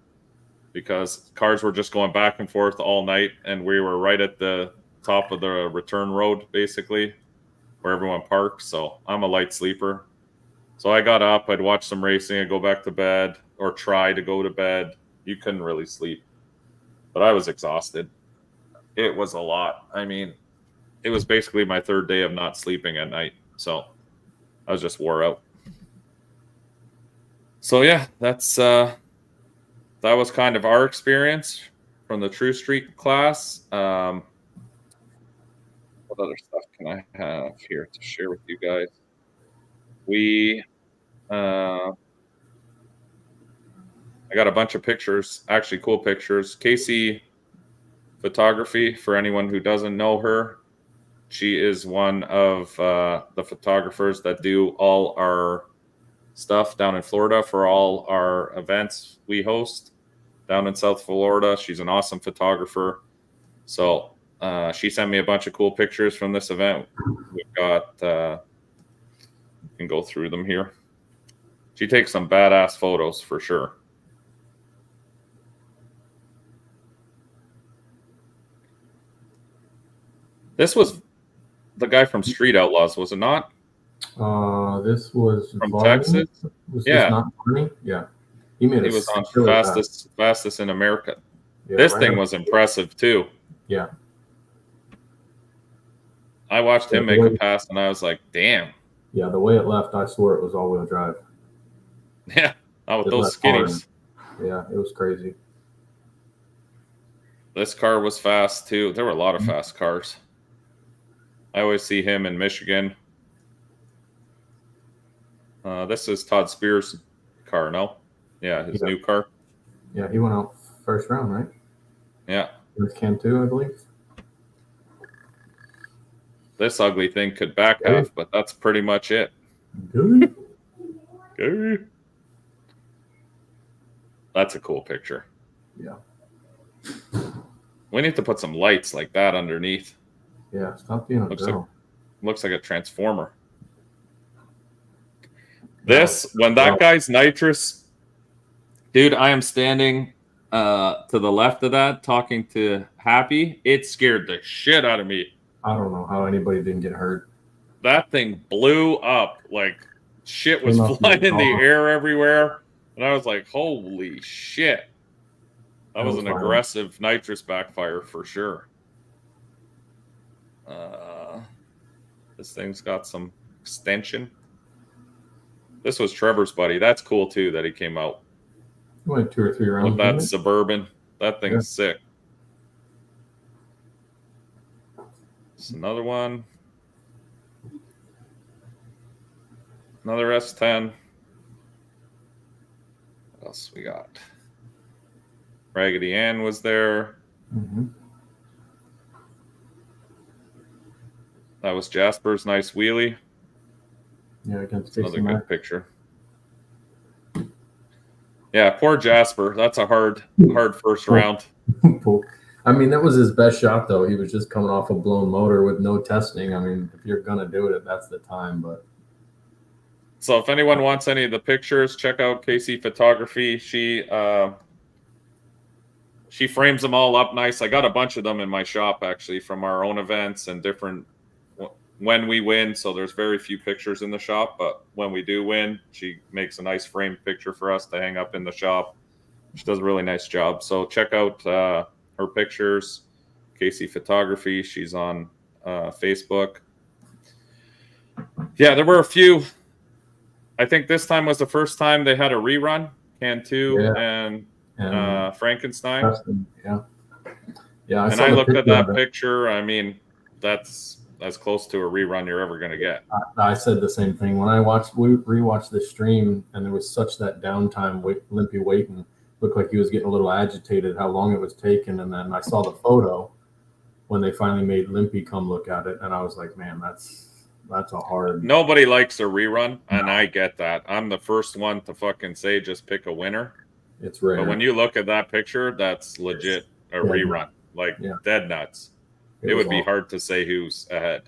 because cars were just going back and forth all night, and we were right at the top of the return road, basically, where everyone parked. So I'm a light sleeper. So I got up, I'd watch some racing, I'd go back to bed, or try to go to bed. You couldn't really sleep. But I was exhausted. It was a lot. I mean, it was basically my third day of not sleeping at night. So I was just wore out. So yeah, that was kind of our experience from the True Street class. What other stuff can I have here to share with you guys? I got a bunch of pictures, actually cool pictures. Casey Photography, for anyone who doesn't know her, she is one of the photographers that do all our stuff down in Florida for all our events we host down in South Florida. She's an awesome photographer. So she sent me a bunch of cool pictures from this event. We've got, you can go through them here. She takes some badass photos for sure. This was the guy from Street Outlaws, was it not? This was From Varney? Texas. Was Yeah. this not Varney? Yeah. He was on really fastest in America. Yeah, This right thing on. was impressive too. Yeah. I watched him Yeah, make the a way- pass, and I was like, "Damn, Yeah, the way it left, I swore it was all-wheel drive. yeah!" Not with It those left hard. skinnies. Yeah, it was crazy. This car was fast too. There were a lot of fast cars. I always see him in Michigan. This is Todd Spears' car, no? Yeah, his new car. Yeah, he went out first round, right? Yeah. With Cam 2, I believe. This ugly thing could back half, but that's pretty much it. Good. Okay. That's a cool picture. Yeah. We need to put some lights like that underneath. Yeah, stop being a girl. Looks like a transformer. When that guy's nitrous, dude, I am standing to the left of that talking to Happy. It scared the shit out of me. I don't know how anybody didn't get hurt. That thing blew up. Like, shit was Came up flying in the car. air everywhere. And I was like, holy shit. That was an violent. aggressive nitrous backfire for sure. This thing's got some extension. This was Trevor's buddy. That's cool too that he came out He went 2 or 3 rounds. with that didn't he? Suburban. That thing's sick. It's another one. Another S10. What else we got? Raggedy Ann was there. Mhm. That was Jasper's nice wheelie. Yeah, against Another Casey good Mack. picture. Yeah, poor Jasper. That's a hard first round. I mean, that was his best shot, though. He was just coming off a blown motor with no testing. I mean, if you're gonna do it, that's the time. But So if anyone wants any of the pictures, check out Casey Photography. She frames them all up nice. I got a bunch of them in my shop actually from our own events and different when we win, so there's very few pictures in the shop, but when we do win, she makes a nice framed picture for us to hang up in the shop. She does a really nice job. So check out her pictures, Casey Photography. She's on Facebook. Yeah, there were a few. I think this time was the first time they had a rerun, Cantu and Frankenstein. Yeah. And I looked at that picture. I mean, that's as close to a rerun you're ever going to get. I said the same thing when we rewatched the stream, and there was such that downtime. Limpy waiting, looked like he was getting a little agitated how long it was taking, and then I saw the photo when they finally made Limpy come look at it, and I was like, man, that's a hard. Nobody likes a rerun, and I get that. I'm the first one to fucking say just pick a winner. It's rare. But when you look at that picture, that's legit a rerun. Like dead nuts. It would be hard to say who's ahead.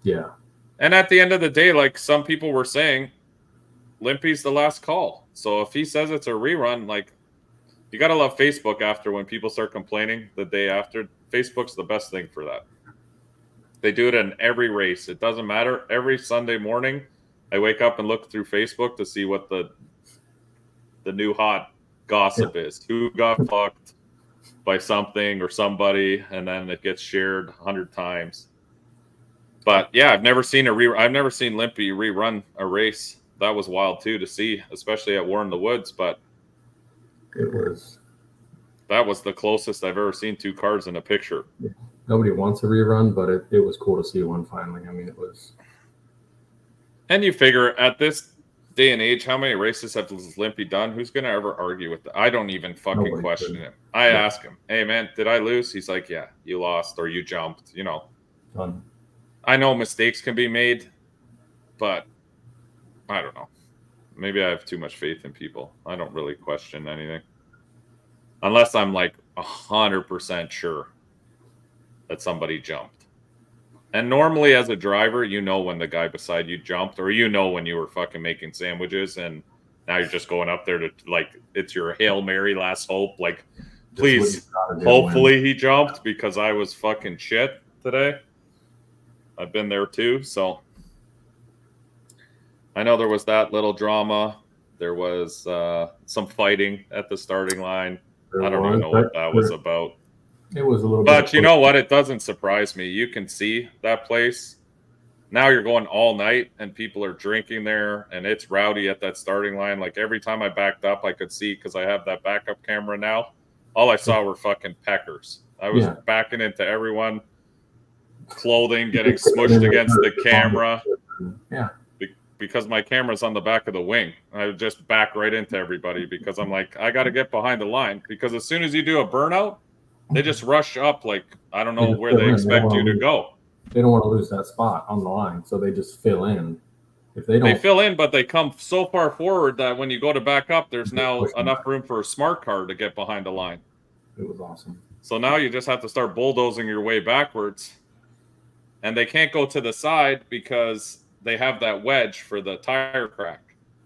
Yeah. And at the end of the day, like some people were saying, Limpy's the last call. So if he says it's a rerun, like you got to love Facebook after when people start complaining the day after. Facebook's the best thing for that. They do it in every race. It doesn't matter. Every Sunday morning, I wake up and look through Facebook to see what the new hot gossip is. Who got fucked by something or somebody, and then it gets shared 100 times. But yeah, I've never seen Limpy rerun a race. That was wild too to see, especially at War in the Woods. But that was the closest I've ever seen two cars in a picture. Yeah. Nobody wants a rerun, but it was cool to see one finally. I mean, it was. And you figure at this day and age, how many races have Limpy done? Who's going to ever argue with that? I don't even fucking question him. I ask him, hey, man, did I lose? He's like, yeah, you lost or you jumped, you know. Done. I know mistakes can be made, but I don't know. Maybe I have too much faith in people. I don't really question anything. Unless I'm like 100% sure that somebody jumped. And normally as a driver, you know when the guy beside you jumped, or you know when you were fucking making sandwiches and now you're just going up there to, like, it's your Hail Mary last hope. Like, please, hopefully he jumped because I was fucking shit today. I've been there too. So I know there was that little drama. There was some fighting at the starting line. I don't even know what that was about. It was a little bit. But you know what? It doesn't surprise me. You can see that place. Now you're going all night and people are drinking there and it's rowdy at that starting line. Like every time I backed up, I could see because I have that backup camera now. All I saw were fucking peckers. I was backing into everyone, clothing getting smushed against the camera. Yeah. Because my camera's on the back of the wing. I would just back right into everybody because I'm like, I got to get behind the line. Because as soon as you do a burnout, they just rush up like, I don't know where they expect you to go. They don't want to lose that spot on the line, so they just fill in. If they don't, they fill in, but they come so far forward that when you go to back up, there's now enough room for a smart car to get behind the line. It was awesome. So now you just have to start bulldozing your way backwards. And they can't go to the side because they have that wedge for the tire crack.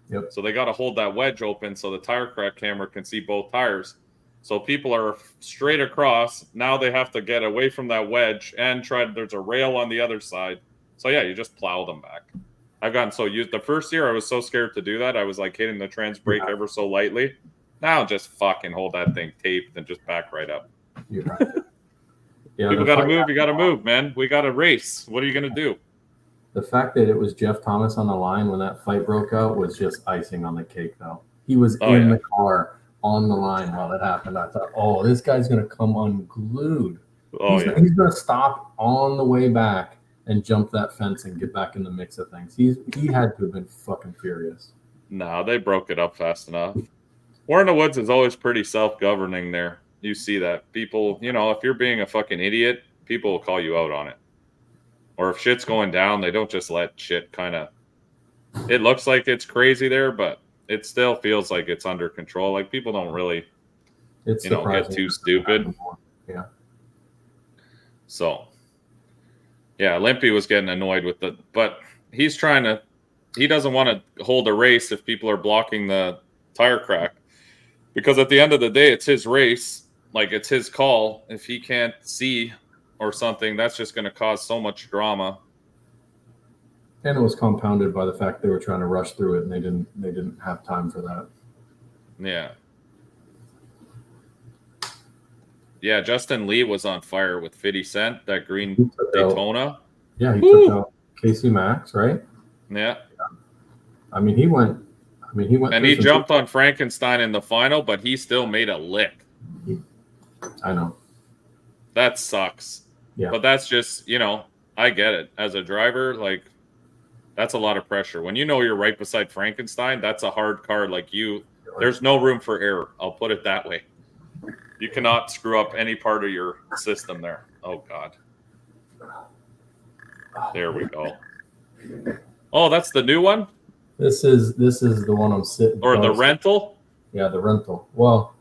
Yep. So they got to hold that wedge open so the tire crack camera can see both tires. So people are straight across. Now they have to get away from that wedge and there's a rail on the other side. So yeah, you just plow them back. I've gotten so used. The first year I was so scared to do that. I was like hitting the trans brake ever so lightly. Now just fucking hold that thing taped and just back right up. Yeah, people got to move. You got to move, man. We got to race. What are you going to do? The fact that it was Jeff Thomas on the line when that fight broke out was just icing on the cake, though. He was in the car on the line while it happened. I thought, oh, this guy's going to come unglued. He's going to stop on the way back and jump that fence and get back in the mix of things. He had to have been fucking furious. No, they broke it up fast enough. War in the Woods is always pretty self-governing there. You see that. People, you know, if you're being a fucking idiot, people will call you out on it. Or if shit's going down, they don't just let shit kind of... It looks like it's crazy there, but it still feels like it's under control. Like, people don't really, get too stupid. Yeah. So, yeah, Limpy was getting annoyed with it. But he doesn't want to hold a race if people are blocking the tire crack. Because at the end of the day, it's his race. Like, it's his call. If he can't see or something, that's just going to cause so much drama. And it was compounded by the fact they were trying to rush through it, and they didn't have time for that. Yeah. Yeah, Justin Lee was on fire with 50 Cent, that green Daytona. He took out Casey Max, right? Yeah. I mean, he went. And he jumped on Frankenstein in the final, but he still made a lick. I know. That sucks. Yeah. But that's just, I get it. As a driver, like, that's a lot of pressure. When you know you're right beside Frankenstein, that's a hard car. Like there's no room for error. I'll put it that way. You cannot screw up any part of your system there. Oh, God. There we go. Oh, that's the new one? This is the one I'm sitting. Or the rental? Yeah, the rental. Well,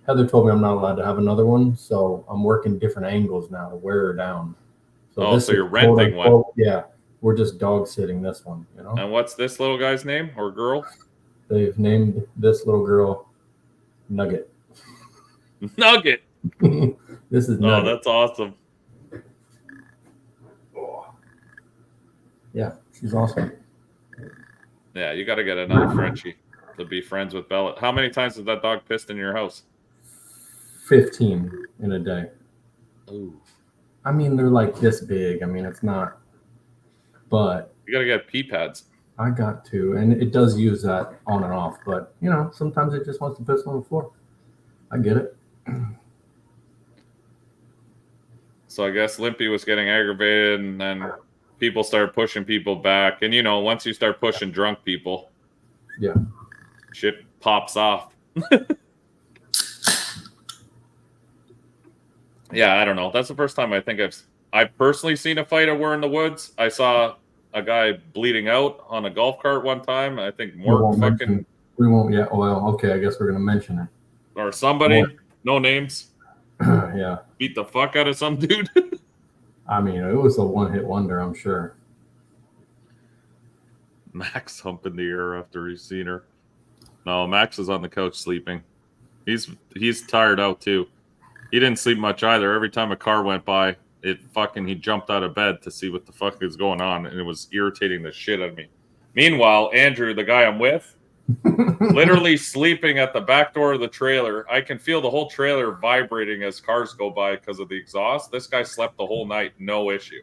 Heather told me I'm not allowed to have another one, so I'm working different angles now to wear her down. So you're renting one. Yeah, we're just dog sitting this one, And what's this little guy's name or girl? They've named this little girl Nugget. Nugget. This is Nugget. Oh, that's awesome. Yeah, she's awesome. Yeah, you got to get another Frenchie to be friends with Bella. How many times has that dog pissed in your house? 15 in a day. Ooh. I mean, they're like this big. I mean, it's not, but you got to get pee pads. I got to, and it does use that on and off, but sometimes it just wants to piss on the floor. I get it. So I guess Limpy was getting aggravated, and then people started pushing people back. And, once you start pushing drunk people, yeah, shit pops off. Yeah, I don't know. That's the first time I think I've personally seen a fight over in the woods. I saw a guy bleeding out on a golf cart one time. I think We won't yet. Well, okay, I guess we're going to mention it. Or somebody, no names. Yeah. Beat the fuck out of some dude. I mean, it was a one-hit wonder, I'm sure. Max humping the air after he's seen her. No, Max is on the couch sleeping. He's tired out too. He didn't sleep much either. Every time a car went by, he jumped out of bed to see what the fuck is going on, and it was irritating the shit out of me. Meanwhile, Andrew, the guy I'm with, literally sleeping at the back door of the trailer. I can feel the whole trailer vibrating as cars go by because of the exhaust. This guy slept the whole night, no issue.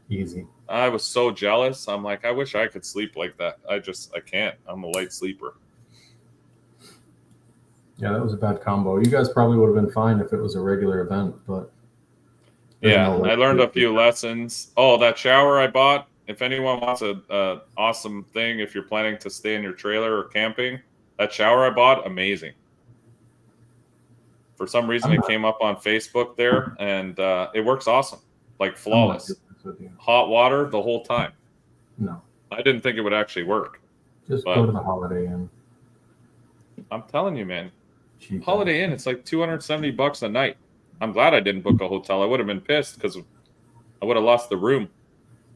Easy. I was so jealous. I'm like, I wish I could sleep like that. I can't. I'm a light sleeper. Yeah, that was a bad combo. You guys probably would have been fine if it was a regular event, but yeah, I learned a few lessons. Oh, that shower I bought. If anyone wants a awesome thing, if you're planning to stay in your trailer or camping, that shower I bought, amazing. For some reason, it came up on Facebook there, and it works awesome, like flawless. Hot water the whole time. No, I didn't think it would actually work. Just go to the Holiday Inn. I'm telling you, man. Cheap Holiday Inn, it's like $270 a night. I'm glad I didn't book a hotel. I would have been pissed because I would have lost the room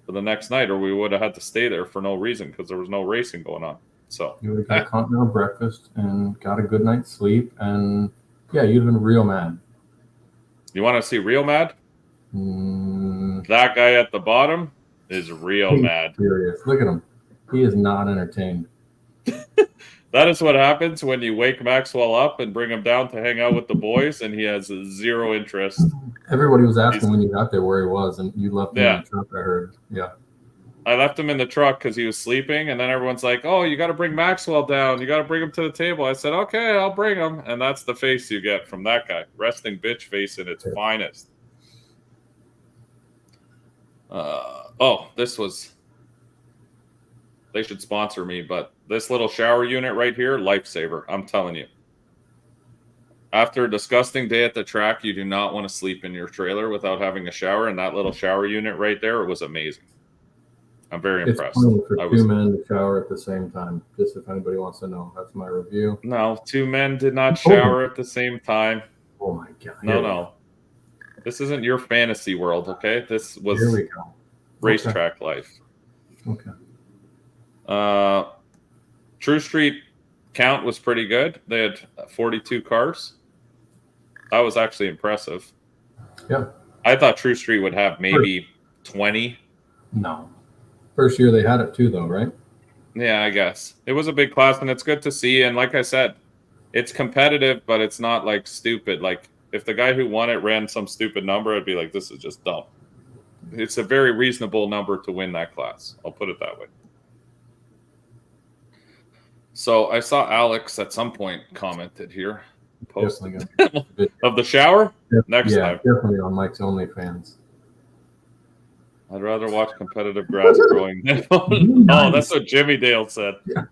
for the next night, or we would have had to stay there for no reason because there was no racing going on. So you would have got a continental breakfast and got a good night's sleep, and yeah, you'd have been real mad. You want to see real mad? That guy at the bottom is real mad. Furious. Look at him. He is not entertained. That is what happens when you wake Maxwell up and bring him down to hang out with the boys, and he has zero interest. Everybody was asking when you got there where he was, and you left him in the truck, I heard. Yeah. I left him in the truck because he was sleeping, and then everyone's like, oh, you got to bring Maxwell down. You got to bring him to the table. I said, okay, I'll bring him. And that's the face you get from that guy. Resting bitch face in its finest. This was... They should sponsor me, but this little shower unit right here, lifesaver. I'm telling you. After a disgusting day at the track, you do not want to sleep in your trailer without having a shower. And that little shower unit right there, it was amazing. I'm very impressed. It's funny for two men to shower at the same time. Just if anybody wants to know, that's my review. No, two men did not shower at the same time. Oh my God! No. This isn't your fantasy world, okay? This was racetrack life. Okay. True Street count was pretty good. They had 42 cars. That was actually impressive. Yeah. I thought True Street would have maybe 20. No. First year they had it too, though, right? Yeah, I guess. It was a big class, and it's good to see. And like I said, it's competitive, but it's not like stupid. Like if the guy who won it ran some stupid number, I'd be like, this is just dumb. It's a very reasonable number to win that class. I'll put it that way. So I saw Alex at some point commented here. Posted of the shower? Next time. Definitely on Mike's OnlyFans. I'd rather watch competitive grass growing than Oh, that's what Jimmy Dale said. Yeah.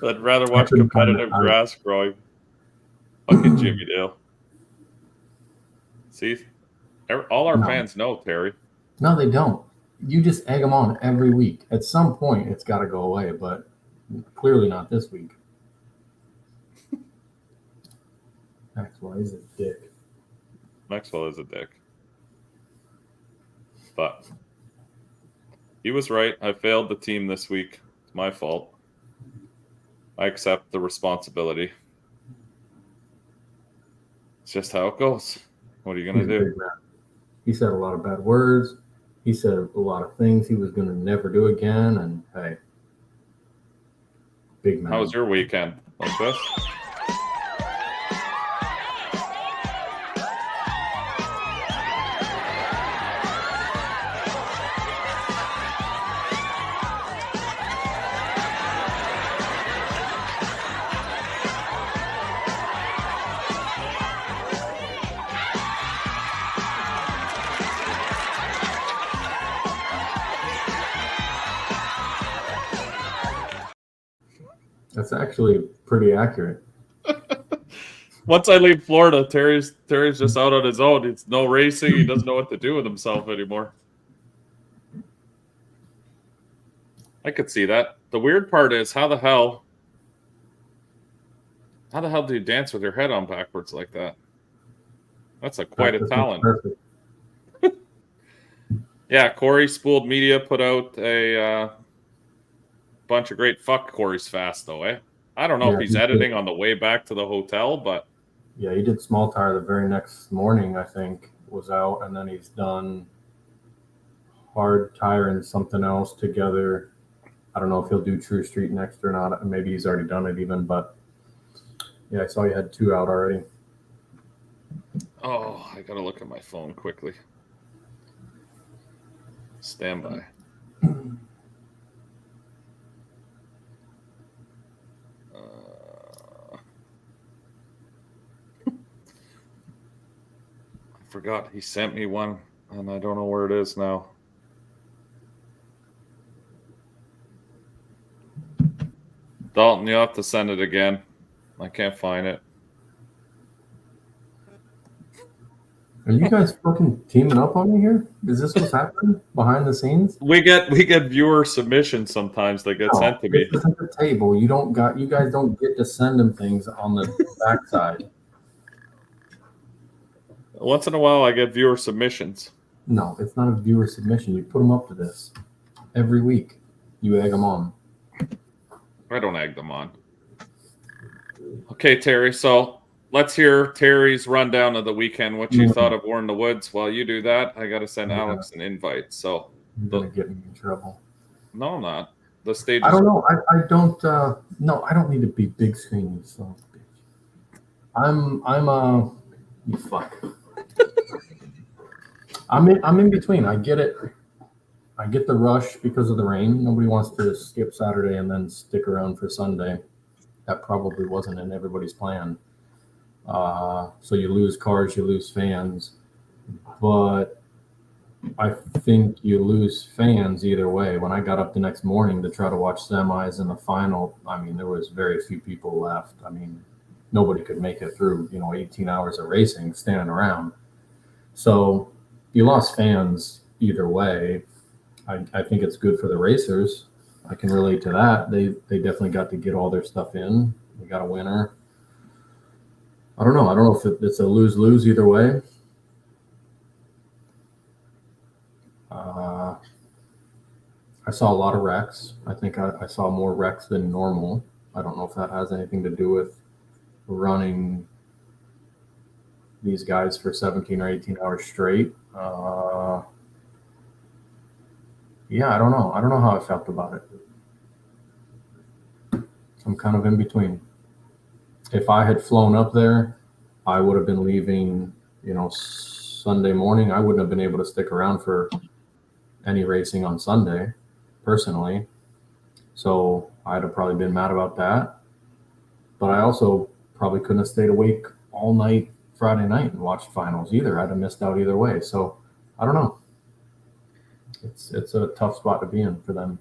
I'd rather watch competitive grass growing. Fucking Jimmy Dale. See? All our fans know, Terry. No, they don't. You just egg them on every week. At some point, it's got to go away, but clearly not this week. Maxwell is a dick. Maxwell is a dick. But he was right. I failed the team this week. It's my fault. I accept the responsibility. It's just how it goes. What are you going to do? He said a lot of bad words. He said a lot of things he was going to never do again. And hey, big man. How was your weekend? Like this? That's actually pretty accurate. Once I leave Florida, Terry's just out on his own. It's no racing. He doesn't know what to do with himself anymore. I could see that. The weird part is how the hell do you dance with your head on backwards like that? That's quite a talent. Perfect. Yeah, Corey Spooled Media put out a bunch of great fuck Corey's fast though, eh? I don't know if he's editing on the way back to the hotel, but yeah, he did Small Tire the very next morning, I think, was out, and then he's done Hard Tire and something else together. I don't know if he'll do True Street next or not. Maybe he's already done it even, but yeah, I saw he had 2 out already. Oh, I gotta look at my phone quickly. Stand by. I forgot he sent me one, and I don't know where it is now. Dalton, you have to send it again. I can't find it. Are you guys fucking teaming up on me here? Is this what's happening behind the scenes? We get viewer submissions sometimes that get sent to me. This isn't the table. You guys don't get to send them things on the backside. Once in a while, I get viewer submissions. No, it's not a viewer submission. You put them up to this every week. You egg them on. I don't egg them on. Okay, Terry. So let's hear Terry's rundown of the weekend. What you thought of War in the Woods. While you do that, I got to send Alex an invite. So you're gonna get me in trouble. No, I'm not. The stage. I don't know. I don't. No, I don't need to be big screen. So I'm you fuck. I'm in between. I get it. I get the rush because of the rain. Nobody wants to skip Saturday and then stick around for Sunday. That probably wasn't in everybody's plan. So you lose cars, you lose fans. But I think you lose fans either way. When I got up the next morning to try to watch semis in the final, I mean, there was very few people left. I mean, nobody could make it through, 18 hours of racing, standing around. So you lost fans either way. I think it's good for the racers. I can relate to that. They definitely got to get all their stuff in. We got a winner. I don't know if it's a lose-lose either way. I saw a lot of wrecks. I think I saw more wrecks than normal. I don't know if that has anything to do with running these guys for 17 or 18 hours straight. yeah, I don't know. I don't know how I felt about it. I'm kind of in between. If I had flown up there, I would have been leaving, Sunday morning. I wouldn't have been able to stick around for any racing on Sunday, personally. So I'd have probably been mad about that. But I also probably couldn't have stayed awake all night Friday night and watched finals either. I'd have missed out either way. So I don't know. It's a tough spot to be in for them.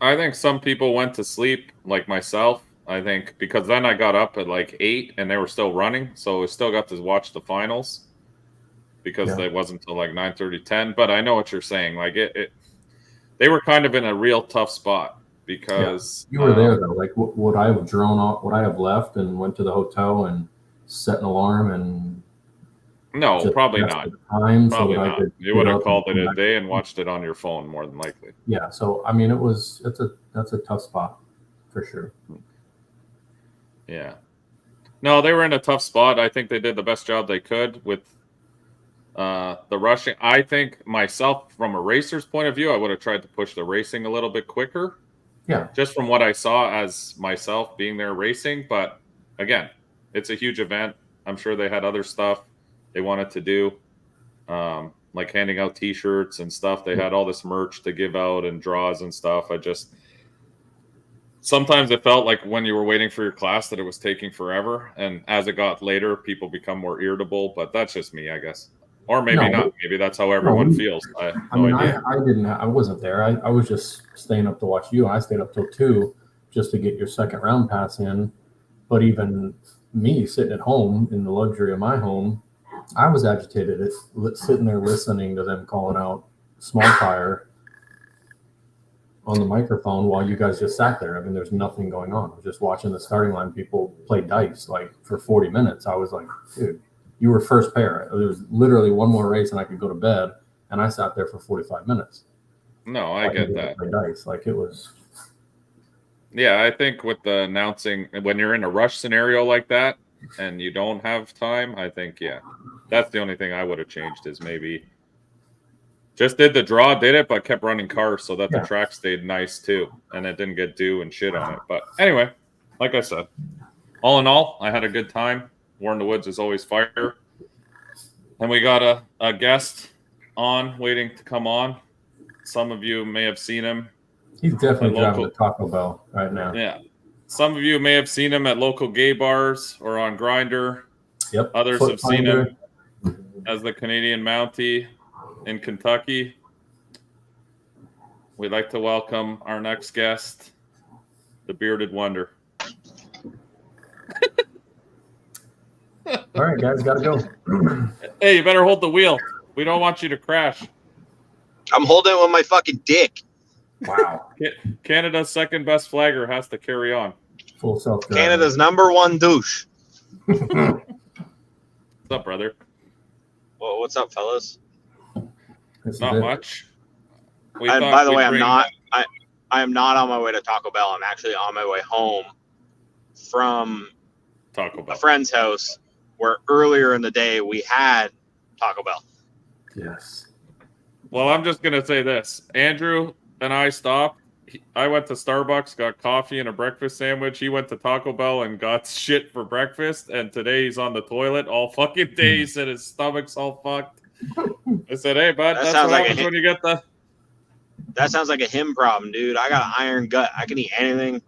I think some people went to sleep, like myself. I think because then I got up at like 8 and they were still running, so I still got to watch the finals because Yeah. it wasn't until like 9:30, 10. But I know what you're saying. Like they were kind of in a real tough spot because You were there though. Like, would I have drone off? Would I have left and went to the hotel and set an alarm and no, just probably rest not. the time so Probably that I not. could You get would have up called it come a back? day and watched it on your phone more than likely. Yeah. So I mean, that's a tough spot for sure. Yeah. No, they were in a tough spot. I think they did the best job they could with the rushing. I think myself, from a racer's point of view, I would have tried to push the racing a little bit quicker, Yeah. just from what I saw as myself being there racing. But again, it's a huge event. I'm sure they had other stuff they wanted to do, like handing out T-shirts and stuff. They had all this merch to give out and draws and stuff. Sometimes it felt like when you were waiting for your class that it was taking forever. And as it got later, people become more irritable. But that's just me, I guess. Or maybe No, not. Maybe that's how no. everyone feels. I have I no mean, idea. I didn't. I wasn't there. I was just staying up to watch you. I stayed up till 2 just to get your second round pass in. But even me sitting at home in the luxury of my home, I was agitated. It's sitting there listening to them calling out small tire on the microphone while you guys just sat there. I mean, there's nothing going on. I was just watching the starting line people play dice like for 40 minutes. I was like, dude, you were first pair. There was literally one more race and I could go to bed. And I sat there for 45 minutes. No, I get that. Play dice. Like it was. Yeah, I think with the announcing, when you're in a rush scenario like that and you don't have time, I think, yeah, that's the only thing I would have changed is maybe just did the draw, did it, but kept running cars so that the track stayed nice too. And it didn't get dew and shit on it. But anyway, like I said, all in all, I had a good time. War in the Woods is always fire. And we got a guest on waiting to come on. Some of you may have seen him. He's definitely driving the Taco Bell right now. Yeah. Some of you may have seen him at local gay bars or on Grindr. Yep. Others have seen him as the Canadian Mountie in Kentucky. We'd like to welcome our next guest, the Bearded Wonder. All right, guys, gotta go. Hey, you better hold the wheel. We don't want you to crash. I'm holding it with my fucking dick. Wow. Canada's second best flagger has to carry on. Full self. Canada's #1 douche. What's up, brother? Well, what's up, fellas? Not much. And by the way, I am not on my way to Taco Bell. I'm actually on my way home from Taco Bell, a friend's house where earlier in the day we had Taco Bell. Yes. Well, I'm just gonna say this. Andrew and I stopped. I went to Starbucks, got coffee and a breakfast sandwich. He went to Taco Bell and got shit for breakfast. And today he's on the toilet all fucking day. He said his stomach's all fucked. I said, hey, bud, that's what happens when you get the... That sounds like a him problem, dude. I got an iron gut. I can eat anything.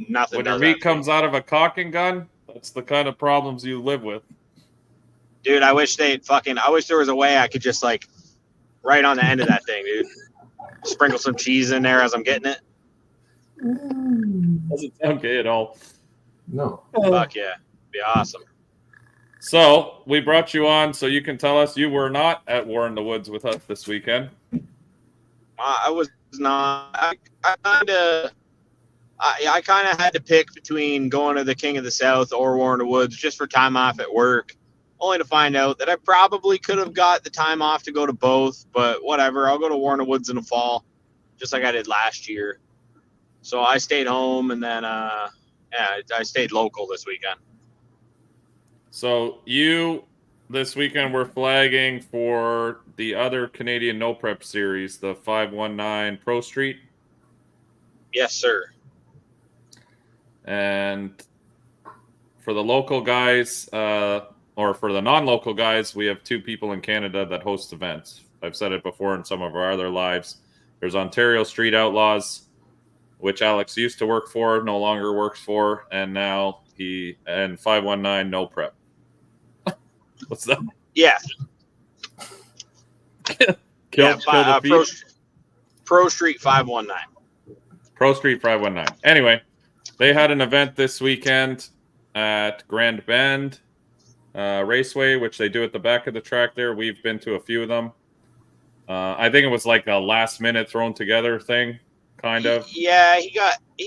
Nothing. When your meat comes out of a caulking gun, that's the kind of problems you live with. Dude, I wish there was a way I could just like right on the end of that thing, dude. Sprinkle some cheese in there as I'm getting it. Doesn't sound gay at all. No. Fuck yeah. Be awesome. So we brought you on so you can tell us you were not at War in the Woods with us this weekend. I was not. I kind of had to pick between going to the King of the South or War in the Woods just for time off at work, only to find out that I probably could have got the time off to go to both, but whatever. I'll go to War in the Woods in the fall, just like I did last year. So I stayed home, and then I stayed local this weekend. So you This weekend we're flagging for the other Canadian No Prep series, the 519 Pro Street. Yes, sir. And for the local guys, or for the non-local guys, we have 2 people in Canada that host events. I've said it before in some of our other lives. There's Ontario Street Outlaws, which Alex used to work for, no longer works for, and now and 519 No Prep. What's that? Yeah. Kill the feed? Pro Street 519. Pro Street 519. Anyway, they had an event this weekend at Grand Bend Raceway, which they do at the back of the track there. We've been to a few of them. I think it was like a last minute thrown together thing, kind of. Yeah, he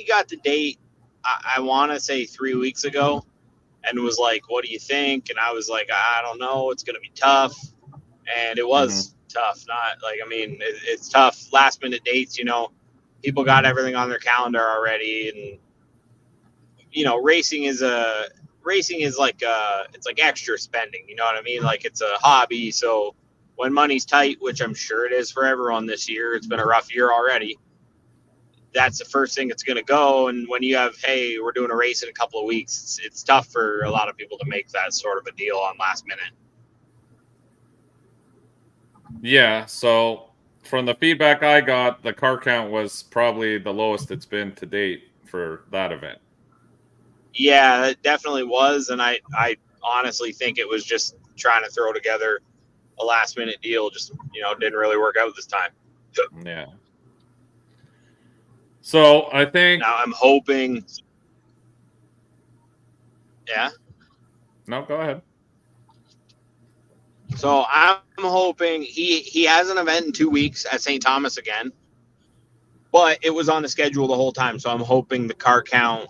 got the date, I want to say 3 weeks ago, and was like, what do you think? And I was like, I don't know. It's going to be tough. And it was tough. Not like, I mean, it's tough. Last minute dates, you know, people got everything on their calendar already. And, you know, racing is like, it's like extra spending. You know what I mean? Like, it's a hobby. So when money's tight, which I'm sure it is for everyone this year, it's been a rough year already. That's the first thing that's going to go. And when you have, hey, we're doing a race in a couple of weeks, it's tough for a lot of people to make that sort of a deal on last minute. Yeah, so from the feedback I got, the car count was probably the lowest it's been to date for that event. Yeah, it definitely was. And I honestly think it was just trying to throw together a last minute deal. Just, you know, didn't really work out this time. Yeah. So I think now I'm hoping. Yeah. No, go ahead. So I'm hoping he has an event in 2 weeks at St. Thomas again, but it was on the schedule the whole time. So I'm hoping the car count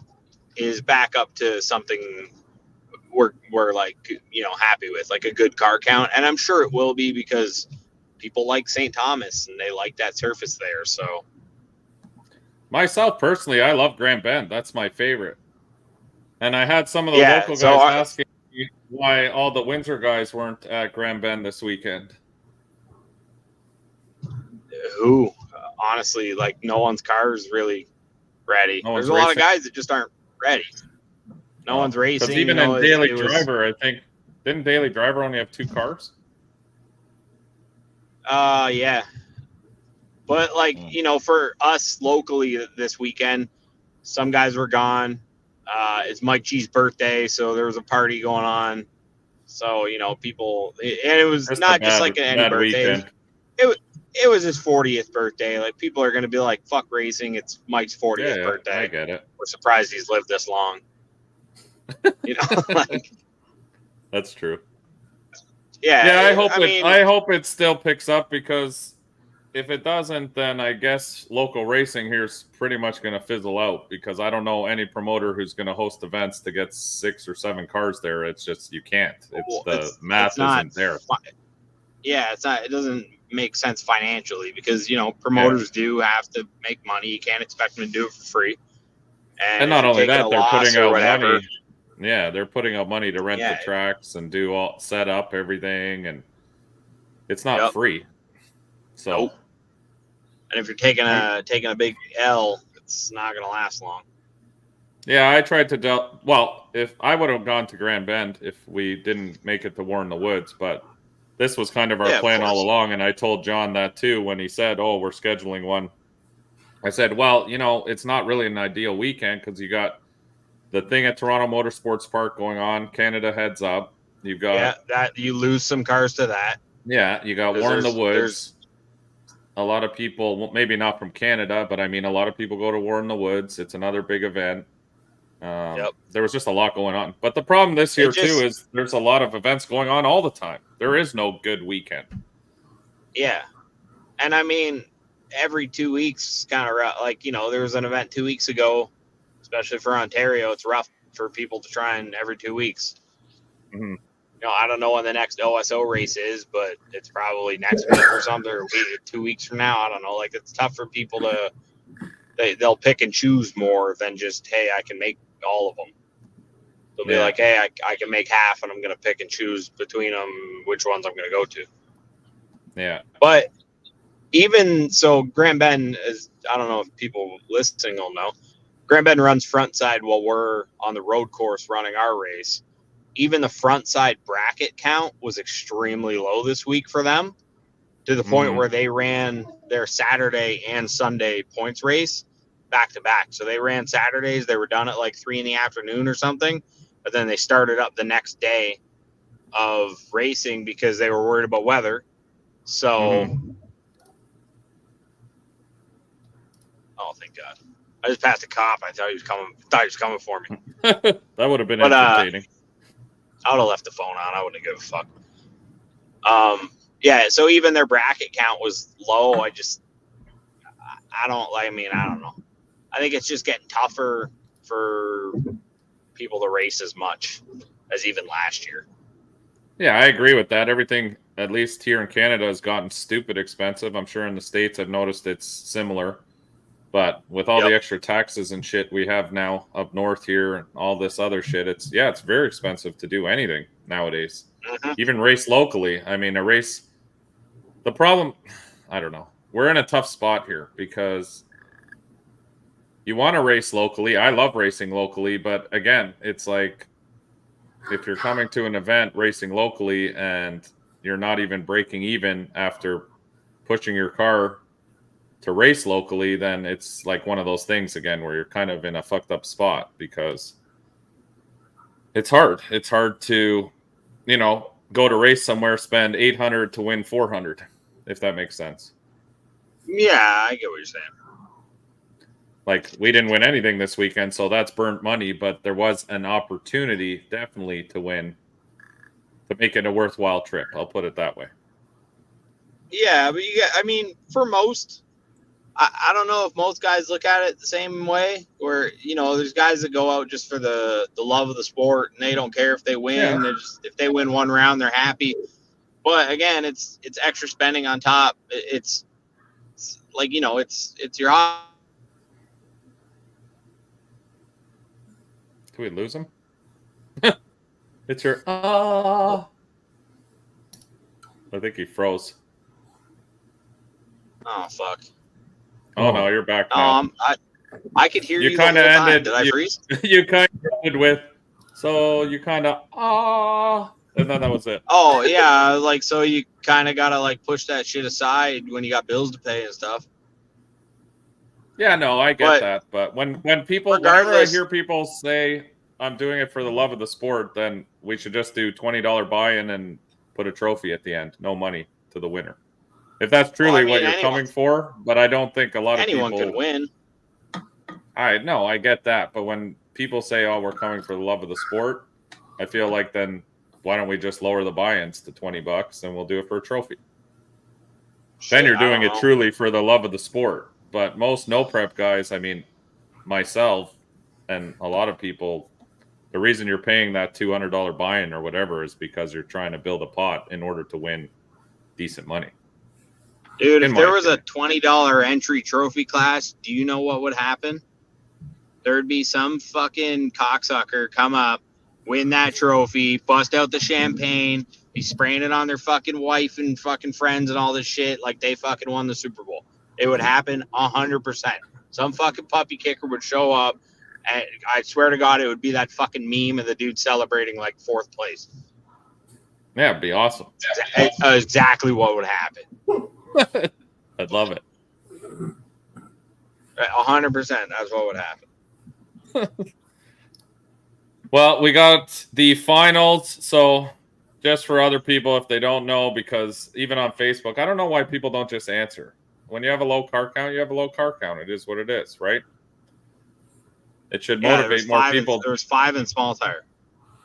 is back up to something we're like, you know, happy with, like a good car count. And I'm sure it will be because people like St. Thomas and they like that surface there. So myself personally, I love Grand Bend. That's my favorite. And I had some of the local guys asking me why all the Windsor guys weren't at Grand Bend this weekend. Who? Honestly, like no one's car is really ready. There's a lot of guys that just aren't ready. No one's racing. Because even in Daily Driver, I think, didn't Daily Driver only have 2 cars? Yeah. But, like, you know, for us locally this weekend, some guys were gone. It's Mike G's birthday, so there was a party going on. So, you know, people, and it was not just like any birthday. It was his 40th birthday. Like, people are going to be like, fuck racing. It's Mike's 40th birthday. I get it. We're surprised he's lived this long. You know, like. That's true. Yeah. I hope it still picks up, because if it doesn't, then I guess local racing here is pretty much going to fizzle out, because I don't know any promoter who's going to host events to get 6 or 7 cars there. It's just, you can't. The math isn't there. Yeah, it's not. It doesn't make sense financially, because, you know, promoters do have to make money. You can't expect them to do it for free. And not only that, they're putting out money. Yeah, they're putting out money to rent the tracks and do all set up everything, and it's not free. So, nope. And if you're taking a big L, it's not going to last long. Yeah, I tried to well, if I would have gone to Grand Bend if we didn't make it to War in the Woods, but this was kind of our plan all along, and I told John that too when he said, "Oh, we're scheduling one." I said, "Well, you know, it's not really an ideal weekend because you got the thing at Toronto Motorsports Park going on, Canada Heads Up. You've got that you lose some cars to that. Yeah, you got War in the Woods. A lot of people, maybe not from Canada, but I mean, a lot of people go to War in the Woods. It's another big event. There was just a lot going on. But the problem this year, too, is there's a lot of events going on all the time. There is no good weekend. Yeah. And I mean, every 2 weeks, kind of like, you know, there was an event 2 weeks ago, especially for Ontario. It's rough for people to try and every 2 weeks. Mm-hmm. You know, I don't know when the next OSO race is, but it's probably next week or something, or 2 weeks from now. I don't know. Like, it's tough for people to, they'll pick and choose more than just, hey, I can make all of them. They'll be like, hey, I can make half, and I'm going to pick and choose between them which ones I'm going to go to. Yeah. But even so, Grand Bend is, I don't know if people listening will know, Grand Bend runs front side while we're on the road course running our race. Even the front side bracket count was extremely low this week for them, to the point where they ran their Saturday and Sunday points race back to back. So they ran Saturdays, they were done at like 3 p.m. or something, but then they started up the next day of racing because they were worried about weather. So, oh, thank God. I just passed a cop. I thought he was coming for me. That would have been entertaining. I would have left the phone on. I wouldn't have given a fuck. Yeah, so even their bracket count was low. I don't know. I think it's just getting tougher for people to race as much as even last year. Yeah, I agree with that. Everything, at least here in Canada, has gotten stupid expensive. I'm sure in the States I've noticed it's similar. But with all the extra taxes and shit we have now up north here and all this other shit, it's very expensive to do anything nowadays. Even race locally. I mean, the problem, I don't know. We're in a tough spot here because you want to race locally. I love racing locally, but again, it's like if you're coming to an event racing locally and you're not even breaking even after pushing your car to race locally, then it's like one of those things again where you're kind of in a fucked up spot because it's hard. It's hard to, go to race somewhere, spend $800 to win $400, if that makes sense. Yeah, I get what you're saying. Like, we didn't win anything this weekend, so that's burnt money, but there was an opportunity definitely to win, to make it a worthwhile trip. I'll put it that way. Yeah, but for most, I don't know if most guys look at it the same way, where, there's guys that go out just for the love of the sport and they don't care if they win. Yeah. If they win one round, they're happy. But again, it's extra spending on top. It's like, it's your hobby. Did we lose him? It's your I think he froze. Oh, fuck. Oh, no, you're back now. I could hear you kind of ended. Did I freeze? You kind of ended with, so you kind of, and then that was it. Oh, yeah, like, so you kind of got to, like, push that shit aside when you got bills to pay and stuff. Yeah, no, I get that. But when people, whenever I hear people say, I'm doing it for the love of the sport, then we should just do $20 buy-in and put a trophy at the end. No money to the winner. If that's truly what you're coming for, but I don't think a lot of people... Anyone can win. I get that. But when people say, oh, we're coming for the love of the sport, I feel like then why don't we just lower the buy-ins to $20 and we'll do it for a trophy? Then you're doing it truly for the love of the sport. But most no-prep guys, myself and a lot of people, the reason you're paying that $200 buy-in or whatever is because you're trying to build a pot in order to win decent money. Dude, if there was a $20 entry trophy class, do you know what would happen? There'd be some fucking cocksucker come up, win that trophy, bust out the champagne, be spraying it on their fucking wife and fucking friends and all this shit like they fucking won the Super Bowl. It would happen 100%. Some fucking puppy kicker would show up, and I swear to God, it would be that fucking meme of the dude celebrating like 4th place. Yeah, it'd be awesome. Exactly what would happen. I'd love it. 100%. That's what would happen. Well, we got the finals. So just for other people, if they don't know, because even on Facebook, I don't know why people don't just answer. When you have a low car count, you have a low car count. It is what it is, right? It should motivate more people. There was 5 in small tire.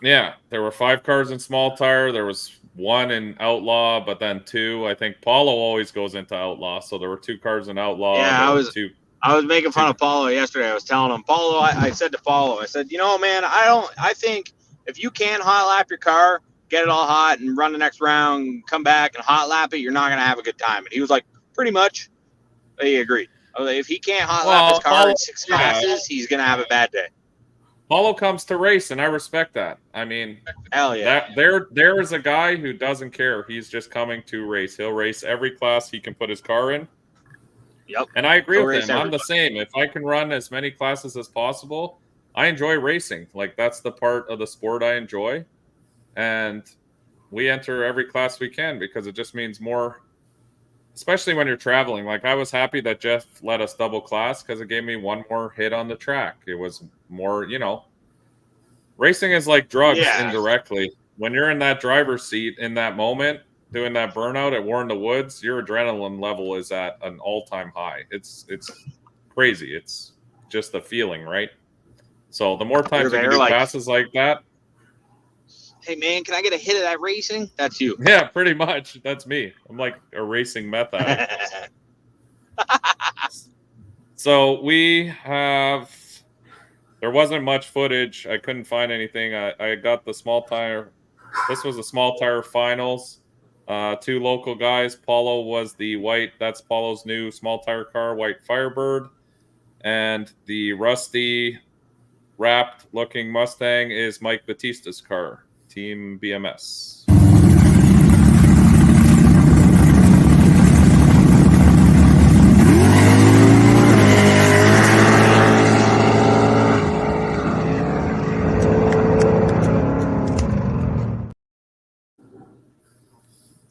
Yeah, there were 5 cars in small tire. There was 1 in outlaw, but then 2. I think Paulo always goes into outlaw, so there were 2 cars in outlaw. Yeah, I was making fun of Paulo yesterday. I was telling him, Paulo, I said to Paulo, I said, man, I think if you can hot lap your car, get it all hot and run the next round, come back and hot lap it, you're not going to have a good time. And he was like, pretty much. He agreed. I was like, if he can't hot lap his car in 6 passes, he's going to have a bad day. Paulo comes to race, and I respect that. I mean, Hell yeah. there is a guy who doesn't care. He's just coming to race. He'll race every class he can put his car in. Yep. And I agree He'll with race him. I'm everybody. the same. If I can run as many classes as possible, I enjoy racing. Like, that's the part of the sport I enjoy. And we enter every class we can because it just means more, especially when you're traveling. Like, I was happy that Jeff let us double class because it gave me one more hit on the track. It was more, racing is like drugs indirectly. When you're in that driver's seat in that moment, doing that burnout at War in the Woods, your adrenaline level is at an all-time high. It's crazy. It's just a feeling, right? So the more times you can do passes like that. Hey man, can I get a hit of that racing? That's you. Yeah, pretty much. That's me. I'm like a racing meth addict. So there wasn't much footage. I couldn't find anything. I got the small tire. This was the small tire finals. 2 local guys. Paulo was the white. That's Paulo's new small tire car, white Firebird. And the rusty wrapped looking Mustang is Mike Batista's car, Team BMS.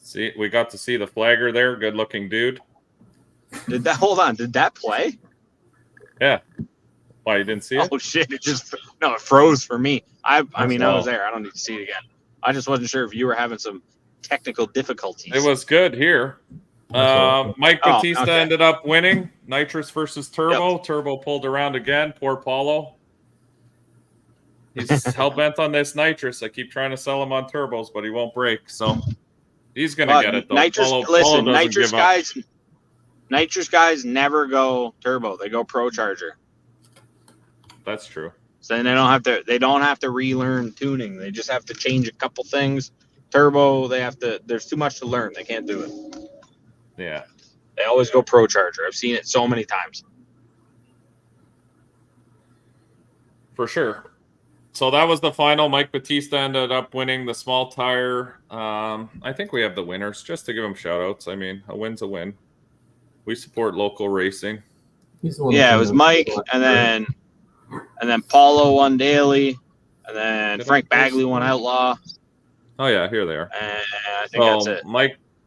See, we got to see the flagger there. Good looking dude. Did that play? Yeah. Why, you didn't see it? Oh shit! It froze for me. I was there. I don't need to see it again. I just wasn't sure if you were having some technical difficulties. It was good here. Mike Batista ended up winning. Nitrous versus Turbo. Yep. Turbo pulled around again. Poor Paulo. He's hell bent on this nitrous. I keep trying to sell him on turbos, but he won't break. So he's gonna get it though. Nitrous guys never go turbo. They go pro charger. That's true. So then they don't have to relearn tuning. They just have to change a couple things. Turbo, there's too much to learn. They can't do it. Yeah. They always go pro charger. I've seen it so many times. For sure. So that was the final. Mike Batista ended up winning the small tire. I think we have the winners just to give them shout outs. I mean, a win's a win. We support local racing. Yeah, it was Mike, and then Paulo won daily, and then Frank Bagley won Outlaw. Oh yeah, here they are. And I think that's it.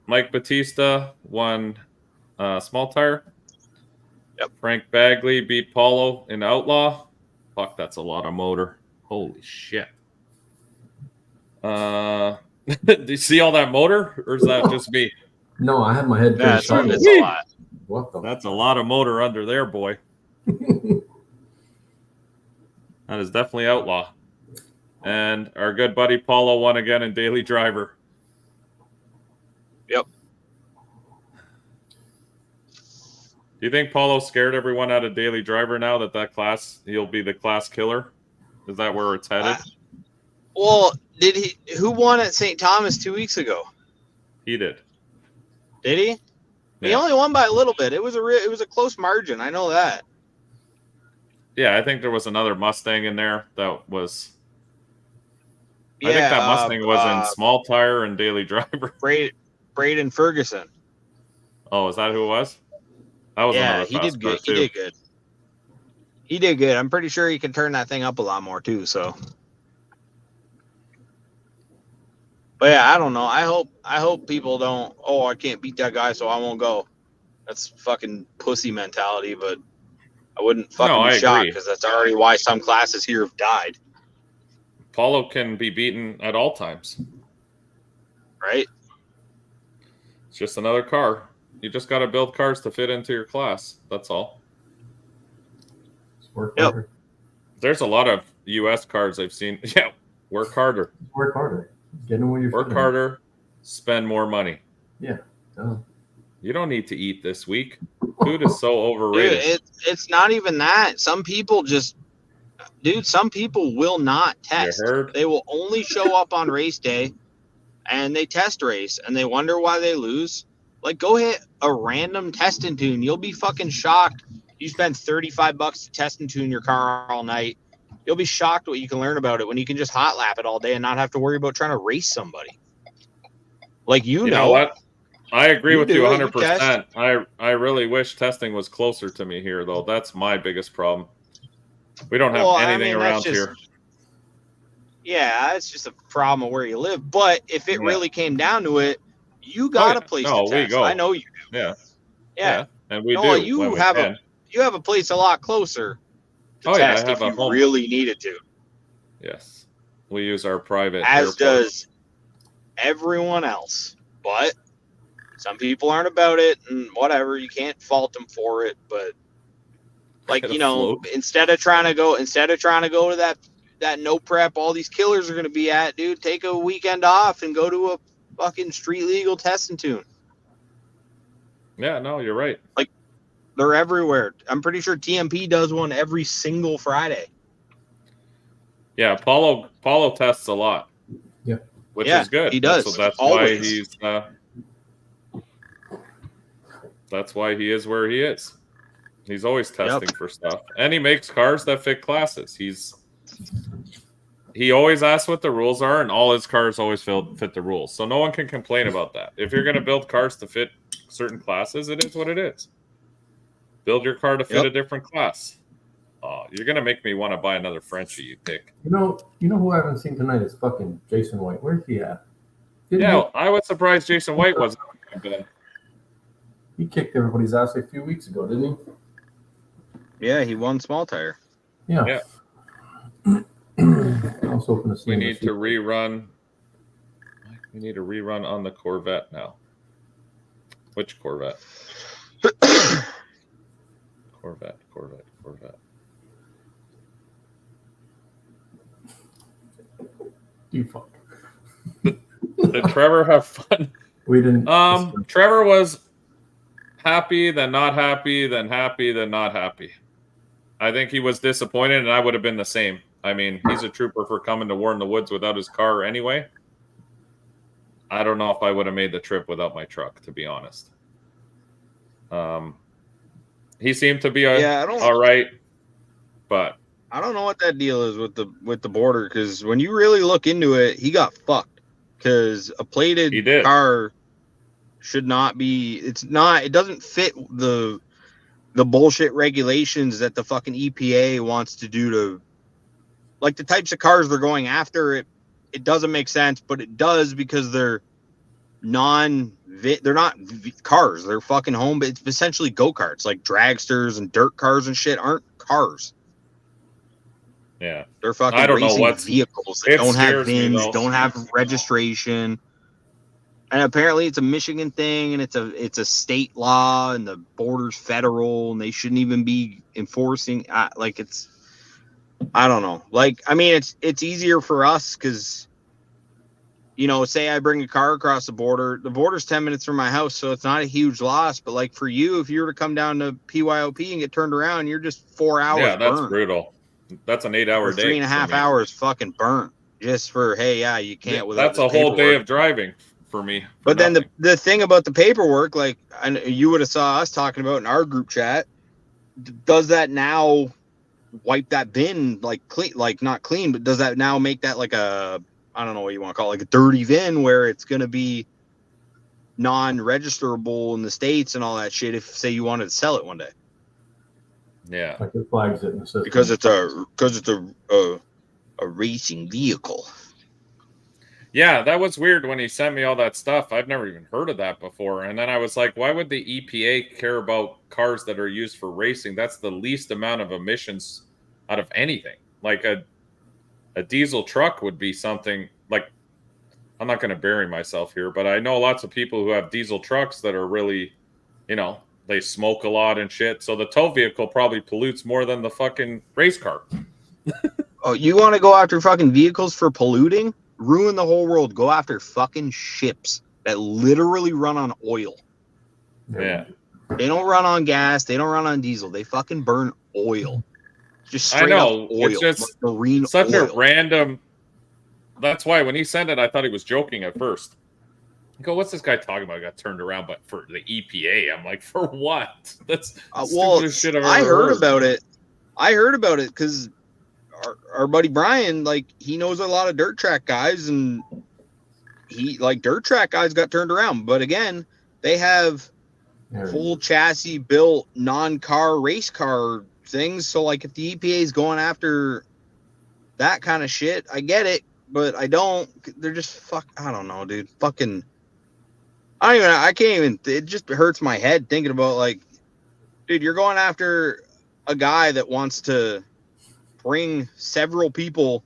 Mike Batista won small tire. Yep. Frank Bagley beat Paulo in Outlaw. Fuck, that's a lot of motor. Holy shit. Do you see all that motor, or is that just me? No, I had my head. Yeah, it's a lot. What the? That's a lot of motor under there, boy. That is definitely Outlaw. And our good buddy Paulo won again in Daily Driver. Yep. Do you think Paulo scared everyone out of Daily Driver now that class, he'll be the class killer? Is that where it's headed? Well, who won at St. Thomas 2 weeks ago? He did. Did he? Yeah. He only won by a little bit. It was a close margin. I know that. Yeah, I think there was another Mustang in there that was. I think that Mustang was in small tire and Daily Driver. Braden Ferguson. Oh, is that who it was? That was another he did good. He did good. He did good. I'm pretty sure he can turn that thing up a lot more too. So, but yeah, I don't know. I hope people don't. Oh, I can't beat that guy, so I won't go. That's fucking pussy mentality. But I wouldn't fucking be shocked because that's already why some classes here have died. Paulo can be beaten at all times. Right? It's just another car. You just got to build cars to fit into your class. That's all. Work harder. There's a lot of U.S. cars I've seen. Yeah, work harder. Work harder. Get in where you're work harder. Spend more money. Yeah. You don't need to eat this week. Food is so overrated. Dude, it's not even that. Some people will not test. They will only show up on race day and they test race and they wonder why they lose. Like, go hit a random test and tune. You'll be fucking shocked. You spend $35 to test and tune your car all night You'll be shocked what you can learn about it when you can just hot lap it all day and not have to worry about trying to race somebody. Like, You know what? I agree with you do it, you 100%. I really wish testing was closer to me here, though. That's my biggest problem. We don't have anything around here. Yeah, it's just a problem of where you live. But if it really came down to it, you got a place to test. We go. I know you do. Yeah. And we do. You have a place a lot closer to test if you really needed to. Yes. We use our private airport. Does everyone else. But some people aren't about it, and whatever. You can't fault them for it. But like, you know, instead of trying to go to that no prep all these killers are going to be at, dude, take a weekend off and go to a fucking street legal test and tune. Yeah, no, you're right. Like, they're everywhere. I'm pretty sure TMP does one every single Friday. Yeah, Paulo tests a lot. Yeah. Which is good. He does. So that's why he's that's why he is where he is. He's always testing for stuff. And he makes cars that fit classes. He always asks what the rules are, and all his cars always fit the rules. So no one can complain about that. If you're going to build cars to fit certain classes, it is what it is. Build your car to fit a different class. Oh, you're going to make me want to buy another Frenchie, you dick. You know who I haven't seen tonight is fucking Jason White. Where's he at? I was surprised Jason White wasn't. He kicked everybody's ass a few weeks ago, didn't he? Yeah, he won small tire. Yeah. I was hoping to see We need to rerun. We need a rerun on the Corvette now. Which Corvette? Corvette. You fuck. Did Trevor have fun? We didn't. Trevor was happy, then not happy, then happy, then not happy. I think he was disappointed, and I would have been the same. I mean, he's a trooper for coming to War in the Woods without his car anyway. I don't know if I would have made the trip without my truck, to be honest. He seemed to be all right, but I don't know what that deal is with the border, because when you really look into it, he got fucked, because a plated car should not be. It doesn't fit the bullshit regulations that the fucking EPA wants to do to, like, the types of cars they're going after. It doesn't make sense, but it does because they're they're not cars. They're fucking home, but it's essentially go-karts, like dragsters and dirt cars and shit aren't cars. Yeah. They're fucking racing vehicles that don't have VINs, don't have registration. And apparently it's a Michigan thing, and it's a state law, and the border's federal, and they shouldn't even be enforcing. I don't know. Like, I mean, it's easier for us because, you know, say I bring a car across the border's 10 minutes from my house, so it's not a huge loss. But like for you, if you were to come down to PYOP and get turned around, you're just 4 hours. Yeah, that's burnt. Brutal. That's an 8-hour day. 3.5 hours fucking burnt just for, hey, you can't. Yeah, that's a whole day of driving for me. But then the thing about the paperwork, like you would have saw us talking about in our group chat, does that now wipe that bin like clean, like not clean, but does that now make that like a, I don't know what you want to call it, like a dirty VIN where it's going to be non-registerable in the States and all that shit if, say, you wanted to sell it one day? Yeah. Like it flags it in the system. Because it's a racing vehicle. Yeah, that was weird when he sent me all that stuff. I've never even heard of that before. And then I was like, why would the EPA care about cars that are used for racing? That's the least amount of emissions out of anything. Like a diesel truck would be something like, I'm not going to bury myself here, but I know lots of people who have diesel trucks that are really, you know, they smoke a lot and shit. So the tow vehicle probably pollutes more than the fucking race car. Oh, you want to go after fucking vehicles for polluting? Ruin the whole world. Go after fucking ships that literally run on oil. Yeah. They don't run on gas. They don't run on diesel. They fucking burn oil. Just straight up oil. It's just marine such oil. a random. That's why when he sent it, I thought he was joking at first. I go, what's this guy talking about? I got turned around, but for the EPA, I'm like, for what? That's well, shit I heard about it. I heard about it because our buddy Brian, like, he knows a lot of dirt track guys, and dirt track guys got turned around. But again, they have full chassis built non-car race car things. So like if the EPA is going after that kind of shit, I get it, but I don't. They're just I don't know, dude. Fucking, I can't even. It just hurts my head thinking about, like, dude, you're going after a guy that wants to bring several people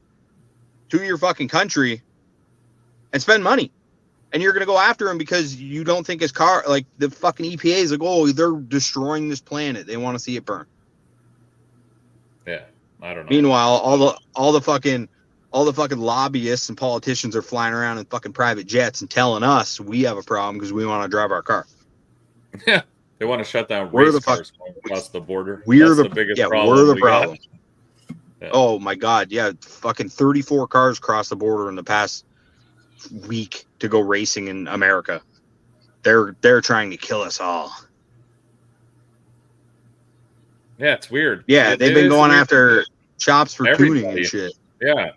to your fucking country and spend money. And you're going to go after him because you don't think his car, like, the fucking EPA is like, oh, they're destroying this planet. They want to see it burn. Yeah, I don't know. Meanwhile, all the fucking lobbyists and politicians are flying around in fucking private jets and telling us we have a problem because we want to drive our car. Yeah, they want to shut down race cars going across the border. We're That's the biggest problem. We're the problem. Yeah. Oh my God, yeah, fucking 34 cars crossed the border in the past week to go racing in America. They're trying to kill us all. Yeah, it's weird. Yeah, they've been going after shops for tuning and shit. Yeah.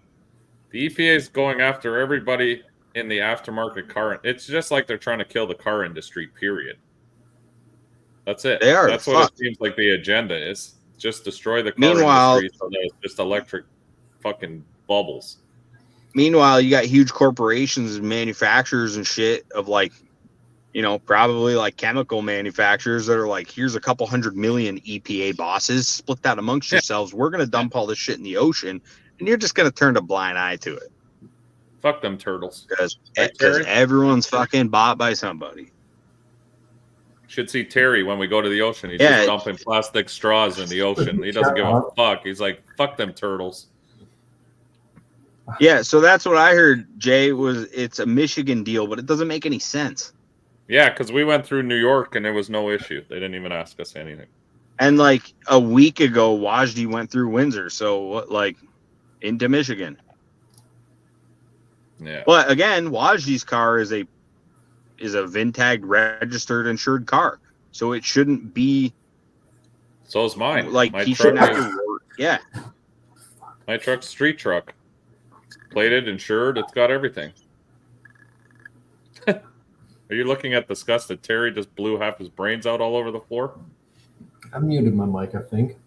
The EPA is going after everybody in the aftermarket car. It's just like they're trying to kill the car industry, period. That's it. They are. That's what it seems like the agenda is. Just destroy the car industry so that it's just electric fucking bubbles. Meanwhile, you got huge corporations and manufacturers and shit of, like, probably like chemical manufacturers that are like, here's a couple 100 million EPA bosses, split that amongst yourselves. We're going to dump all this shit in the ocean, and you're just going to turn a blind eye to it. Fuck them turtles. Because everyone's fucking bought by somebody. Should see Terry when we go to the ocean. He's just dumping plastic straws in the ocean. He doesn't give a fuck. He's like, fuck them turtles. Yeah, so that's what I heard, Jay, it's a Michigan deal, but it doesn't make any sense. Yeah, because we went through New York and there was no issue. They didn't even ask us anything. And like a week ago, Wajdi went through Windsor, so like into Michigan. Yeah. But again, Wajdi's car is a VIN-tagged, registered, insured car, so it shouldn't be. So is mine. Like my he shouldn't have to work. Yeah. My truck's street truck. It's plated, insured. It's got everything. Are you looking at disgust that Terry just blew half his brains out all over the floor? I muted my mic, I think.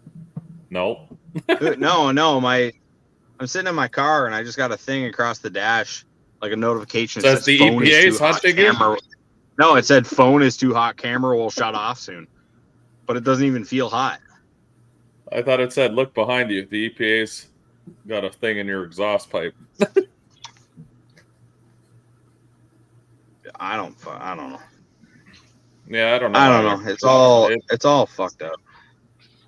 No. No. I'm sitting in my car and I just got a thing across the dash, like a notification. Says the EPA's hunting you? No, it said phone is too hot. Camera will shut off soon. But it doesn't even feel hot. I thought it said, look behind you. The EPA's got a thing in your exhaust pipe. I don't know. Yeah, I don't know. I don't know. It's all fucked up.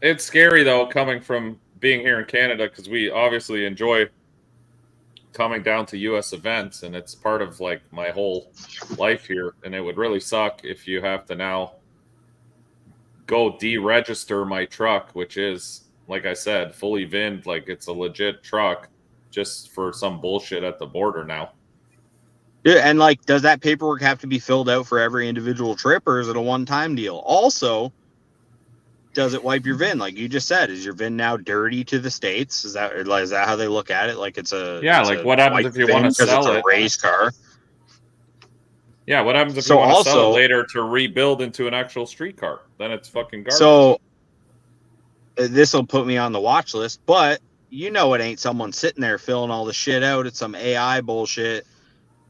It's scary though, coming from being here in Canada, because we obviously enjoy coming down to U.S. events, and it's part of like my whole life here. And it would really suck if you have to now go deregister my truck, which is, like I said, fully VIN'd, like it's a legit truck, just for some bullshit at the border now. Yeah, and like, does that paperwork have to be filled out for every individual trip, or is it a one-time deal? Also, does it wipe your VIN? Like you just said, is your VIN now dirty to the States? Is that how they look at it? Like it's a what happens if you want to sell it? A race car. Yeah, what happens if you want to sell it later to rebuild into an actual street car? Then it's fucking garbage. So this will put me on the watch list, but it ain't someone sitting there filling all the shit out. It's some AI bullshit,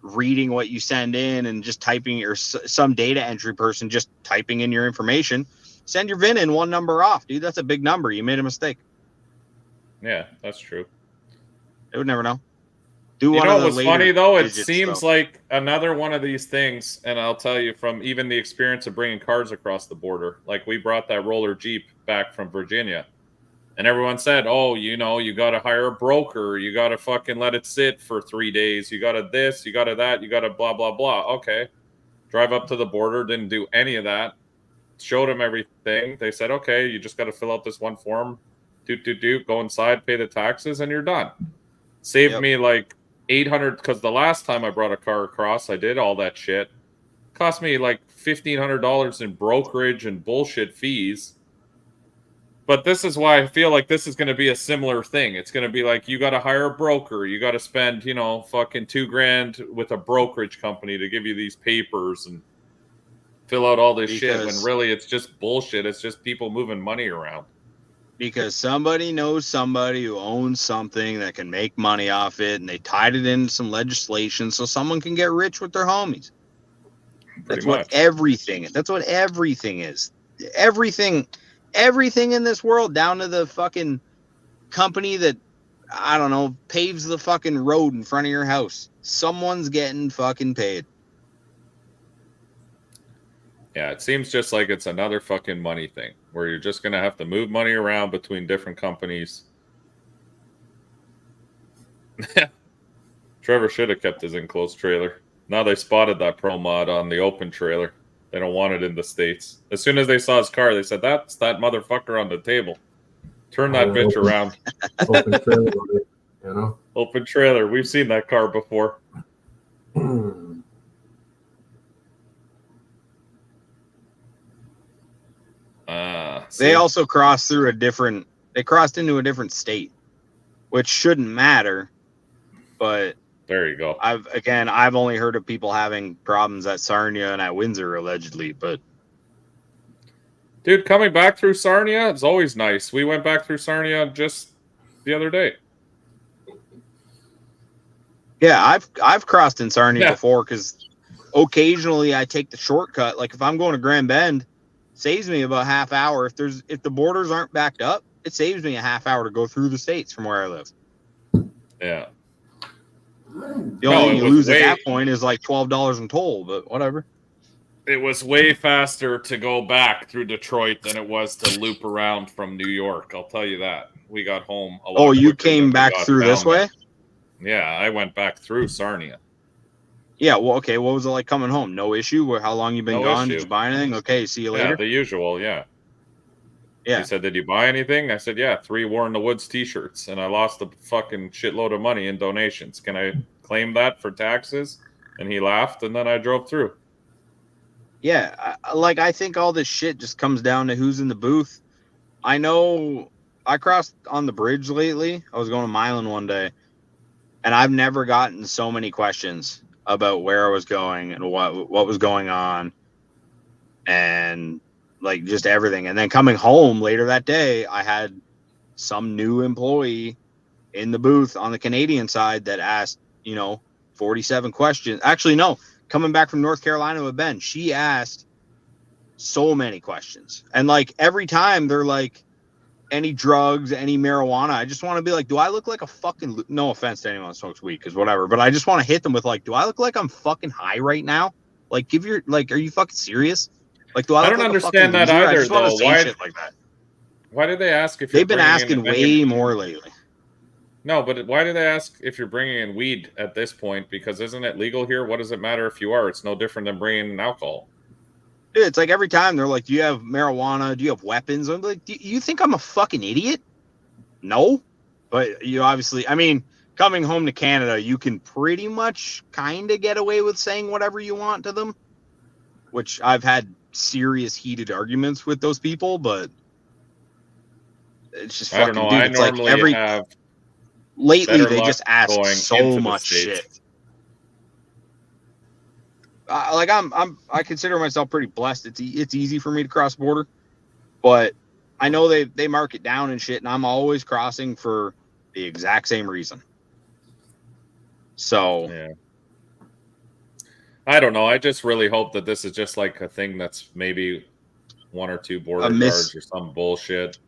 reading what you send in and just typing, or some data entry person just typing in your information. Send your VIN in one number off, dude. That's a big number. You made a mistake. Yeah, that's true. They would never know. What was funny though? It seems like another one of these things, and I'll tell you from even the experience of bringing cars across the border. Like we brought that roller Jeep back from Virginia, and everyone said, "Oh, you got to hire a broker. You got to fucking let it sit for 3 days. You got to this. You got to that. You got to blah blah blah." Okay, drive up to the border. Didn't do any of that. Showed them everything. They said, "Okay, you just got to fill out this one form. Go inside, pay the taxes, and you're done." Saved me like $800, because the last time I brought a car across, I did all that shit. Cost me like $1,500 in brokerage and bullshit fees. But this is why I feel like this is going to be a similar thing. It's going to be like you got to hire a broker. You got to spend, fucking $2,000 with a brokerage company to give you these papers and fill out all this shit. When really it's just bullshit. It's just people moving money around. Because somebody knows somebody who owns something that can make money off it, and they tied it into some legislation so someone can get rich with their homies. That's what everything is. That's what everything is. Everything in this world, down to the fucking company that, I don't know, paves the fucking road in front of your house. Someone's getting fucking paid. Yeah, it seems just like it's another fucking money thing where you're just going to have to move money around between different companies. Trevor should have kept his enclosed trailer. Now they spotted that pro mod on the open trailer. They don't want it in the States. As soon as they saw his car, they said, that's that motherfucker on the table. Turn that bitch around. Open trailer, Open trailer. We've seen that car before. They also crossed into a different state, which shouldn't matter, but there you go. I've only heard of people having problems at Sarnia and at Windsor allegedly, but dude, coming back through Sarnia is always nice. We went back through Sarnia just the other day. Yeah, I've crossed in Sarnia before because occasionally I take the shortcut. Like if I'm going to Grand Bend, saves me about half hour. If the borders aren't backed up, it saves me a half hour to go through the states from where I live. Yeah. The only thing you lose at that point is like $12 in toll, but whatever. It was way faster to go back through Detroit than it was to loop around from New York. I'll tell you that. We got home a lot. Oh, you came back through this way? Yeah, I went back through Sarnia. Yeah, well, okay. What was it like coming home? No issue? How long you been gone? Issue. Did you buy anything? Okay, see you later. Yeah, the usual, yeah. Yeah. He said, did you buy anything? I said, yeah, 3 War in the Woods t-shirts, and I lost a fucking shitload of money in donations. Can I claim that for taxes? And he laughed, and then I drove through. Yeah, I think all this shit just comes down to who's in the booth. I know I crossed on the bridge lately. I was going to Milan one day, and I've never gotten so many questions about where I was going and what was going on and like just everything. And then coming home later that day, I had some new employee in the booth on the Canadian side that asked, 47 questions. Actually, no, coming back from North Carolina with Ben, she asked so many questions. And like every time they're like, any drugs, any marijuana, I just want to be like, do I look like a fucking, no offense to anyone that smokes weed, because whatever, but I just want to hit them with like, do I look like I'm fucking high right now? Like, are you fucking serious? Like, do I look don't like understand a that loser? either, I just want to though. say shit like that. Why did they ask if they've been asking way more lately? No, but why do they ask if you're bringing in weed at this point? Because isn't it legal here? What does it matter if you are? It's no different than bringing in alcohol. Dude, it's like every time they're like, do you have marijuana? Do you have weapons? I'm like, do you think I'm a fucking idiot? No. But you obviously, I mean, coming home to Canada, you can pretty much kind of get away with saying whatever you want to them, which I've had serious heated arguments with those people, but it's just fucking, I don't know. dude, I it's like normally have lately they just ask so much States. shit. I consider myself pretty blessed. It's easy for me to cross border, but I know they mark it down and shit, and I'm always crossing for the exact same reason. So yeah, I don't know. I just really hope that this is just like a thing that's maybe 1 or 2 border guards or some bullshit.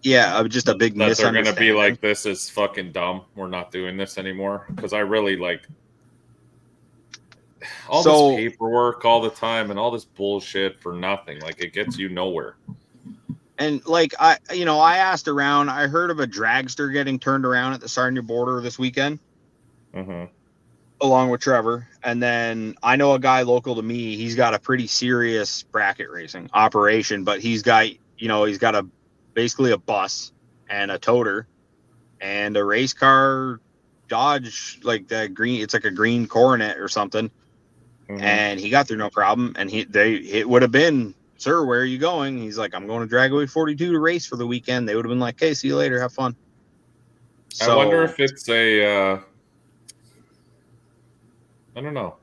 Yeah, just a big misunderstanding. They're gonna be like, this is fucking dumb. We're not doing this anymore. Because I really like all this paperwork all the time and all this bullshit for nothing. Like, it gets you nowhere. And like I asked around. I heard of a dragster getting turned around at the Sarnia border this weekend, along with Trevor. And then I know a guy local to me. He's got a pretty serious bracket racing operation, but he's got basically a bus and a toter and a race car Dodge, like that green. It's like a green Coronet or something. And he got through no problem. And it would have been sir, where are you going? He's like, I'm going to Dragway 42 to race for the weekend. They would have been like, okay, see you later. Have fun. I wonder if it's a, I don't know.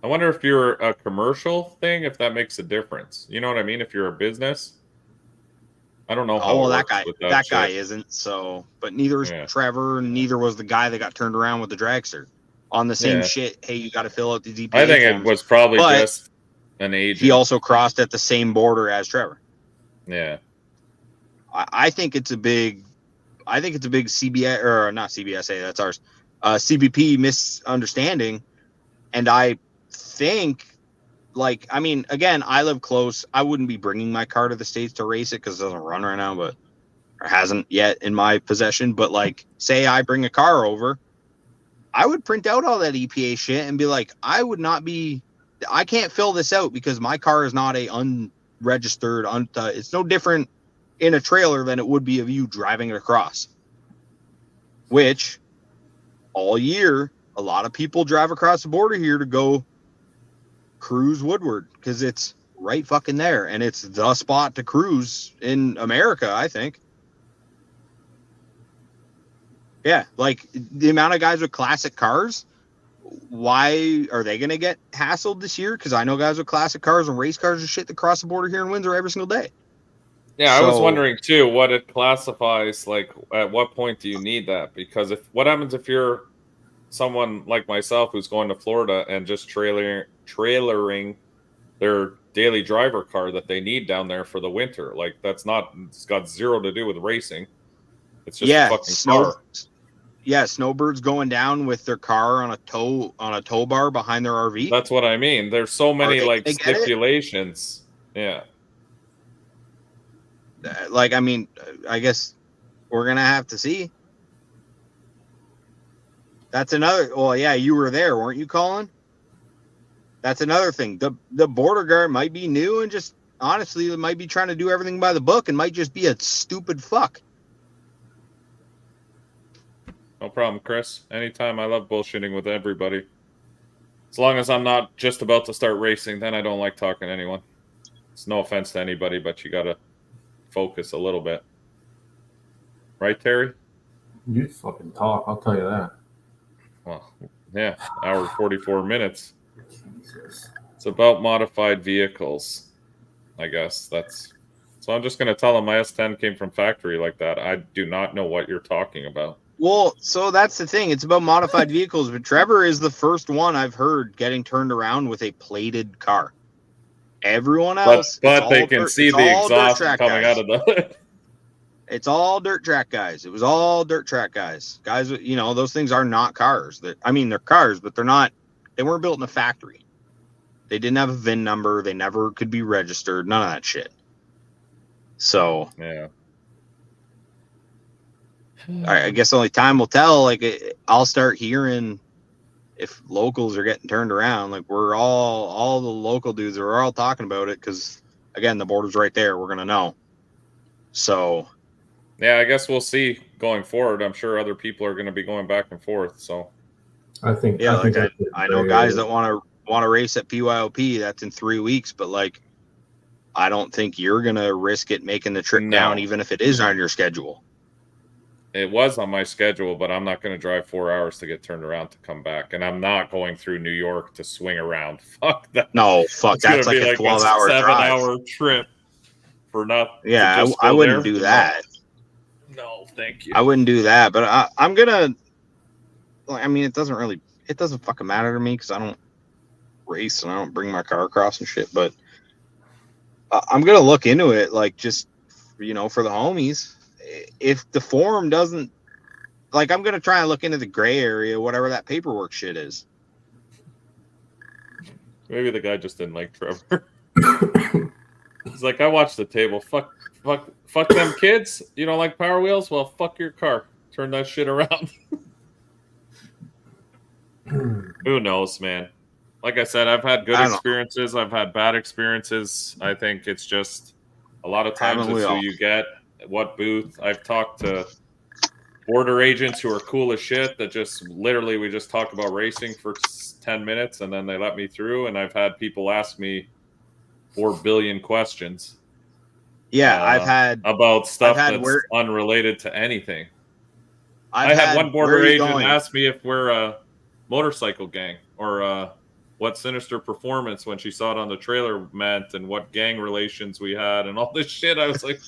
I wonder if you're a commercial thing, if that makes a difference. You know what I mean? If you're a business. I don't know how Oh, well, it that works guy, with that shit. guy isn't. So, but neither is Trevor, and neither was the guy that got turned around with the dragster on the same shit. Hey, you got to fill out the DPA I think forms. it was probably But just an agent. he also crossed at the same border as Trevor. Yeah. I think it's a big CBS or not CBSA. That's ours. CBP misunderstanding, and I think. Like, I mean, again, I live close. I wouldn't be bringing my car to the States to race it because it doesn't run right now, but or hasn't yet in my possession. But like, say I bring a car over, I would print out all that EPA shit and be like, I can't fill this out because my car is not a unregistered. It's no different in a trailer than it would be of you driving it across. Which all year, a lot of people drive across the border here to go cruise Woodward because it's right fucking there, and it's the spot to cruise in America, I think. Yeah, like the amount of guys with classic cars, why are they gonna get hassled this year? Because I know guys with classic cars and race cars and shit that cross the border here in Windsor every single day. Yeah, I was wondering too what it classifies, like at what point do you need that? Because what happens if you're someone like myself who's going to Florida and just trailering their daily driver car that they need down there for the winter? Like it's got zero to do with racing. It's just a fucking car. Yeah, snowbirds going down with their car on a tow bar behind their RV. That's what I mean. There's so many like stipulations. Yeah. Like, I mean, I guess we're gonna have to see. That's another. Well, yeah, you were there, weren't you, Colin? That's another thing. The border guard might be new and just honestly might be trying to do everything by the book and might just be a stupid fuck. No problem, Chris. Anytime. I love bullshitting with everybody. As long as I'm not just about to start racing, then I don't like talking to anyone. It's no offense to anybody, but you gotta focus a little bit. Right, Terry? You fucking talk, I'll tell you that. Well, yeah, hour 44 minutes. Jesus. It's about modified vehicles, I guess. So I'm just going to tell them my S10 came from factory like that. I do not know what you're talking about. Well, so that's the thing. It's about modified vehicles, but Trevor is the first one I've heard getting turned around with a plated car. Everyone else, but they can see the exhaust coming out of the. It's all dirt track guys. It was all dirt track guys. Guys, you know, those things are not cars. I mean, they're cars, but they're not. They weren't built in a factory. They didn't have a VIN number. They never could be registered. None of that shit. So yeah. I guess only time will tell. Like, I'll start hearing if locals are getting turned around. Like, we're all the local dudes are all talking about it because, again, the border's right there. We're gonna know. So. Yeah, I guess we'll see going forward. I'm sure other people are going to be going back and forth. So, I think I know guys that want to race at PYOP. That's in 3 weeks, but like, I don't think you're going to risk it making the trip down, even if it is on your schedule. It was on my schedule, but I'm not going to drive 4 hours to get turned around to come back, and I'm not going through New York to swing around. Fuck that. No, fuck. That's like a 12-hour drive. 7-hour trip for nothing. Yeah, I wouldn't do that. No, thank you. I wouldn't do that, but I'm gonna. I mean, it doesn't fucking matter to me because I don't race and I don't bring my car across and shit. But I'm gonna look into it, like, just, you know, for the homies. If the form doesn't, like, I'm gonna try and look into the gray area, whatever that paperwork shit is. Maybe the guy just didn't like Trevor. He's like, I watched the table. Fuck them kids. You don't like Power Wheels? Well, fuck your car. Turn that shit around. Who knows, man? Like I said, I've had good experiences. I've had bad experiences. I think it's just a lot of times it's who you get, what booth. I've talked to border agents who are cool as shit that just literally we just talk about racing for 10 minutes and then they let me through. And I've had people ask me 4 billion questions. Yeah, I've had about stuff had that's where- unrelated to anything. I had one border agent going? ask me if we're a motorcycle gang or what Sinister Performance when she saw it on the trailer meant and what gang relations we had and all this shit. I was like,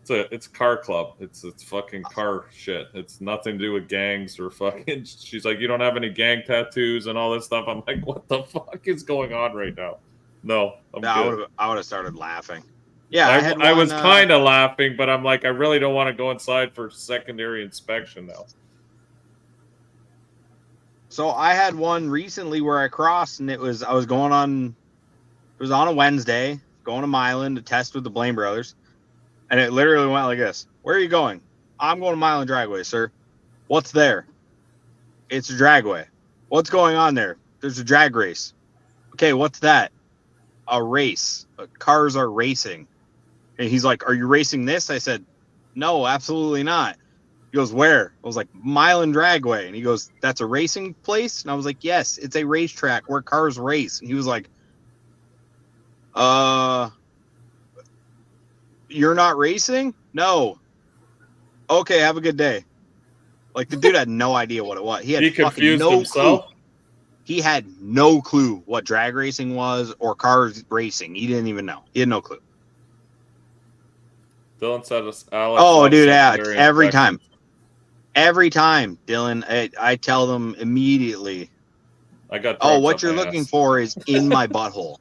it's a car club. It's fucking car shit. It's nothing to do with gangs or fucking. She's like, you don't have any gang tattoos and all this stuff. I'm like, what the fuck is going on right now? No, I'm good. I would have started laughing. Yeah, I was kind of laughing, but I'm like, I really don't want to go inside for secondary inspection now. So I had one recently where I crossed, and it was on a Wednesday, going to Milan to test with the Blaine brothers, and it literally went like this: "Where are you going?" "I'm going to Milan Dragway, sir." "What's there?" "It's a dragway." "What's going on there?" "There's a drag race." "Okay, what's that?" "A race. Cars are racing." And he's like, "Are you racing this?" I said, "No, absolutely not." He goes, "Where?" I was like, "Milan Dragway." And he goes, "That's a racing place?" And I was like, "Yes, it's a racetrack where cars race." And he was like, "You're not racing?" "No." "Okay, have a good day." Like, the dude had no idea what it was. He confused himself. Clue. He had no clue what drag racing was or cars racing. He didn't even know. He had no clue. Dylan said Alex. Oh, dude, Alex, every time, Dylan, I tell them immediately. I got. "Oh, what you're looking for is in my butthole."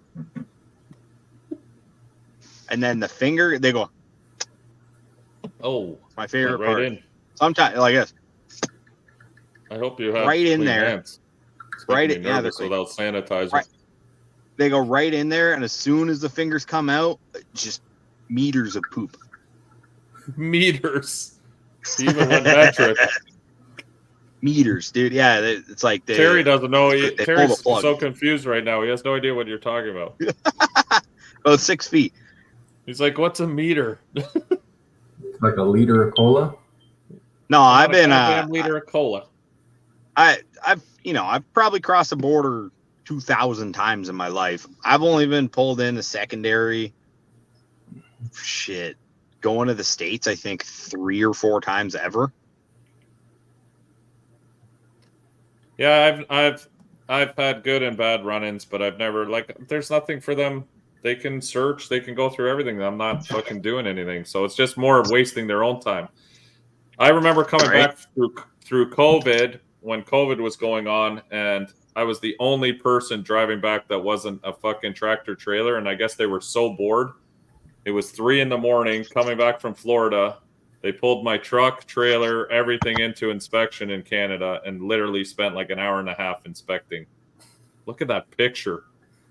And then the finger, they go. "Oh, my favorite right part." in. Sometimes like this. I hope you have right in clean there. Hands. Right in yeah, without sanitizer. Right. They go right in there, and as soon as the fingers come out, just meters of poop. Meters. Even when metric. Meters, dude. Yeah, it's like Terry doesn't know. Terry's plug. so confused right now. He has no idea what you're talking about. About 6 feet. He's like, "What's a meter?" It's like a liter of cola. No, I've been a liter of cola. I've probably crossed the border 2,000 times in my life. I've only been pulled in the secondary. Shit. Going to the States, I think 3 or 4 times ever. Yeah, I've had good and bad run-ins, but I've never there's nothing for them. They can search, they can go through everything. I'm not fucking doing anything, so it's just more of wasting their own time. I remember coming back through COVID when COVID was going on, and I was the only person driving back that wasn't a fucking tractor trailer, and I guess they were so bored. It was 3 a.m. coming back from Florida. They pulled my truck, trailer, everything into inspection in Canada and literally spent like an hour and a half inspecting. Look at that picture.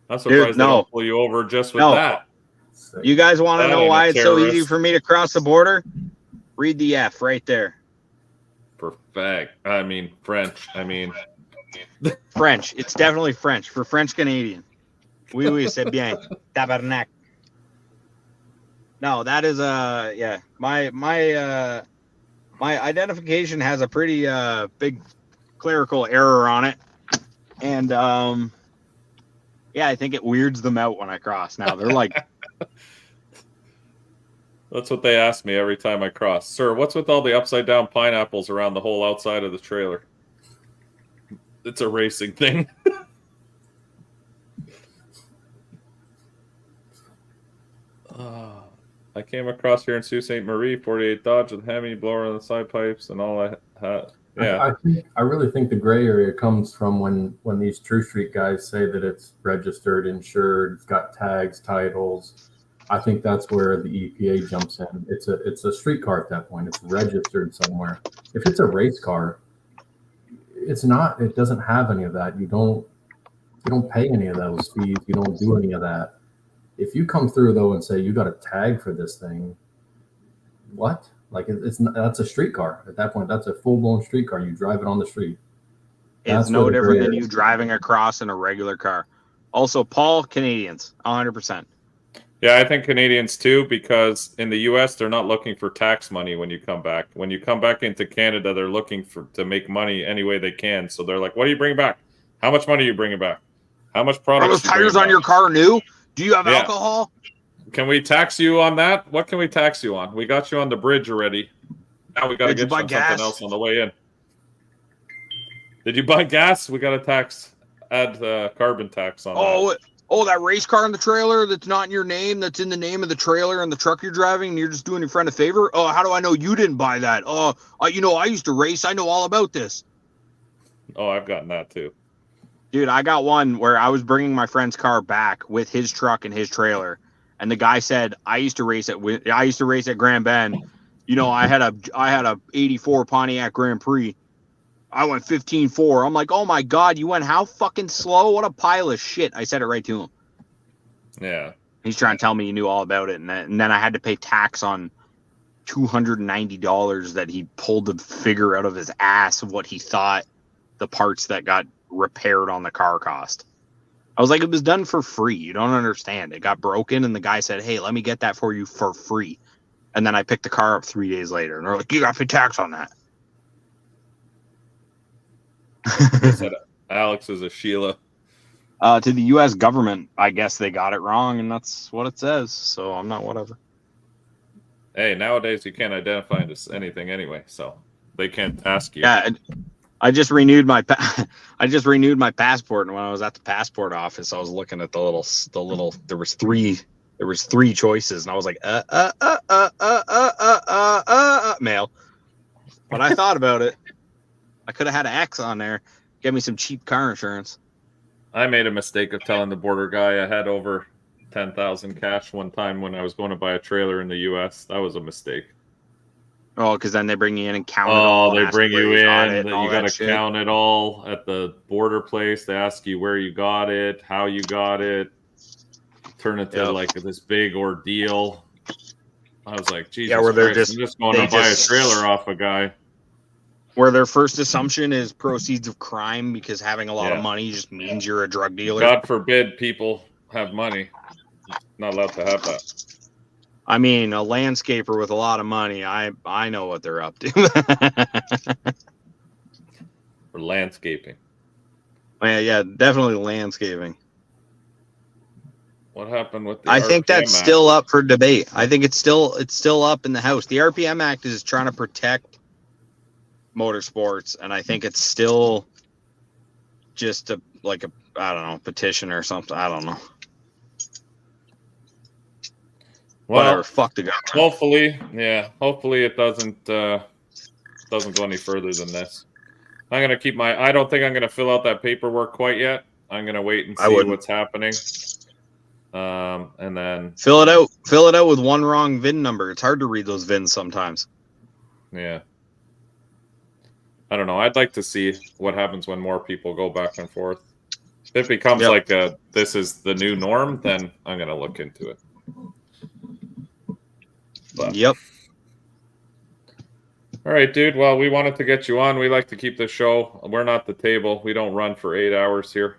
I'm surprised they don't pull you over just with that. You guys want to know why it's so easy for me to cross the border? Read the F right there. Perfect. I mean, French. French. It's definitely French. For French Canadian. Oui, oui, c'est bien. Tabarnak. No, that is my identification has a pretty big clerical error on it, and I think it weirds them out when I cross. Now they're like, that's what they ask me every time I cross. "Sir, what's with all the upside down pineapples around the whole outside of the trailer?" It's a racing thing. I came across here in Sault Ste. Marie, 48 Dodge with Hemi blower on the side pipes and all I had. Yeah. I really think the gray area comes from when these True Street guys say that it's registered, insured, it's got tags, titles. I think that's where the EPA jumps in. It's a street car at that point. It's registered somewhere. If it's a race car, it's not. It doesn't have any of that. You don't pay any of those fees. You don't do any of that. If you come through though and say you got a tag for this thing, what? Like it's not, that's a street car at that point. That's a full blown street car. You drive it on the street. It's no different than you driving across in a regular car. Also, Paul, Canadians, 100%. Yeah, I think Canadians too, because in the U.S. they're not looking for tax money when you come back. When you come back into Canada, they're looking to make money any way they can. So they're like, "What are you bringing back? How much money are you bringing back? How much product? Are those tires on your car new? Do you have Yeah. alcohol? Can we tax you on that? What can we tax you on? We got you on the bridge already. Now we got to Did you get buy you on something gas? else on the way in. Did you buy gas? We got to add carbon tax on that. That race car in the trailer that's not in your name, that's in the name of the trailer and the truck you're driving, and you're just doing your friend a favor? Oh, how do I know you didn't buy that? I used to race. I know all about this. Oh, I've gotten that too. Dude, I got one where I was bringing my friend's car back with his truck and his trailer, and the guy said, I used to race at Grand Bend. You know, I had a 84 Pontiac Grand Prix. I went 15.4. I'm like, oh my God, you went how fucking slow? What a pile of shit. I said it right to him. Yeah. He's trying to tell me he knew all about it. And then I had to pay tax on $290 that he pulled the figure out of his ass of what he thought the parts that got repaired on the car cost. I was like, it was done for free. You don't understand. It got broken, and the guy said, hey, let me get that for you for free. And then I picked the car up 3 days later, and they're like, you got to pay tax on that. Said Alex is a Sheila. To the U.S. government, I guess they got it wrong, and that's what it says. So I'm not whatever. Hey, nowadays you can't identify as anything anyway, so they can't ask you. Yeah, I just renewed my passport, and when I was at the passport office, I was looking at the little. There was three choices, and I was like, mail. But I thought about it. I could have had an X on there. Get me some cheap car insurance. I made a mistake of telling the border guy I had over 10,000 cash one time when I was going to buy a trailer in the U.S. That was a mistake. Oh, because then they bring you in and count it all. Oh, they bring you in. You got to count it all at the border place. They ask you where you got it, how you got it. Turn it to like this big ordeal. I was like, Jesus Christ, I'm just going to buy a trailer off a guy. Where their first assumption is proceeds of crime because having a lot of money just means you're a drug dealer. God forbid people have money. Not allowed to have that. I mean, a landscaper with a lot of money, I know what they're up to. For landscaping. Yeah, definitely landscaping. What happened with the I think RPM that's Act? still up for debate. I think it's still up in the House. The RPM Act is trying to protect motorsports, and I think it's still just I don't know, petition or something. I don't know. Well, whatever. Fuck the government. Hopefully it doesn't go any further than this. I'm gonna keep I don't think I'm gonna fill out that paperwork quite yet. I'm gonna wait and see what's happening. And then fill it out with one wrong VIN number. It's hard to read those VINs sometimes. Yeah. I don't know. I'd like to see what happens when more people go back and forth. If it becomes like this is the new norm, then I'm gonna look into it. But. Yep. All right, dude. Well, we wanted to get you on. We like to keep the show. We're not the table. We don't run for 8 hours here.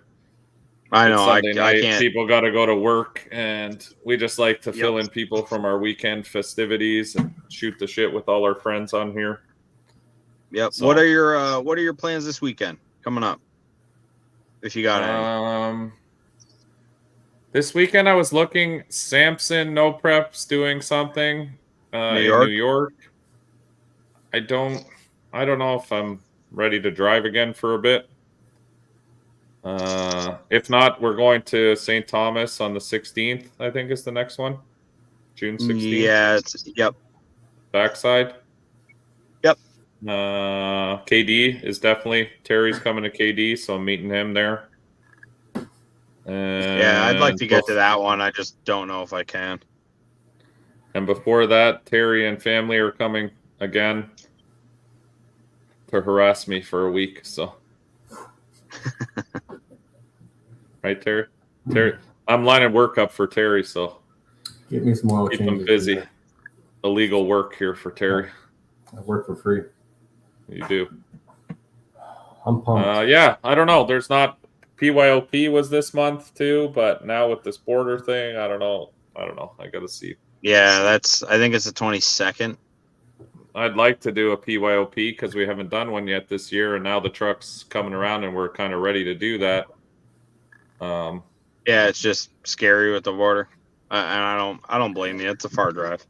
I know. Sunday night. I can't. People got to go to work, and we just like to fill in people from our weekend festivities and shoot the shit with all our friends on here. Yep. So, what are your plans this weekend coming up? If you got any. This weekend I was looking. Samson No Prep's doing something in New York. I don't know if I'm ready to drive again for a bit. If not, we're going to St. Thomas on the 16th, I think is the next one. June 16th. Yeah, Backside. Yep. KD is definitely, Terry's coming to KD, so I'm meeting him there. Yeah, I'd like to get to that one. I just don't know if I can. And before that, Terry and family are coming again to harass me for a week, so. Right, Terry? Terry, I'm lining work up for Terry, so get me some oil keep him changes busy. today. Illegal work here for Terry. I work for free. You do. I'm pumped. Yeah, I don't know. There's not PYOP was this month too, but now with this border thing, I don't know. I got to see. Yeah, I think it's the 22nd. I'd like to do a PYOP because we haven't done one yet this year, and now the truck's coming around, and we're kind of ready to do that. Yeah, it's just scary with the border, and I don't blame you. It's a far drive.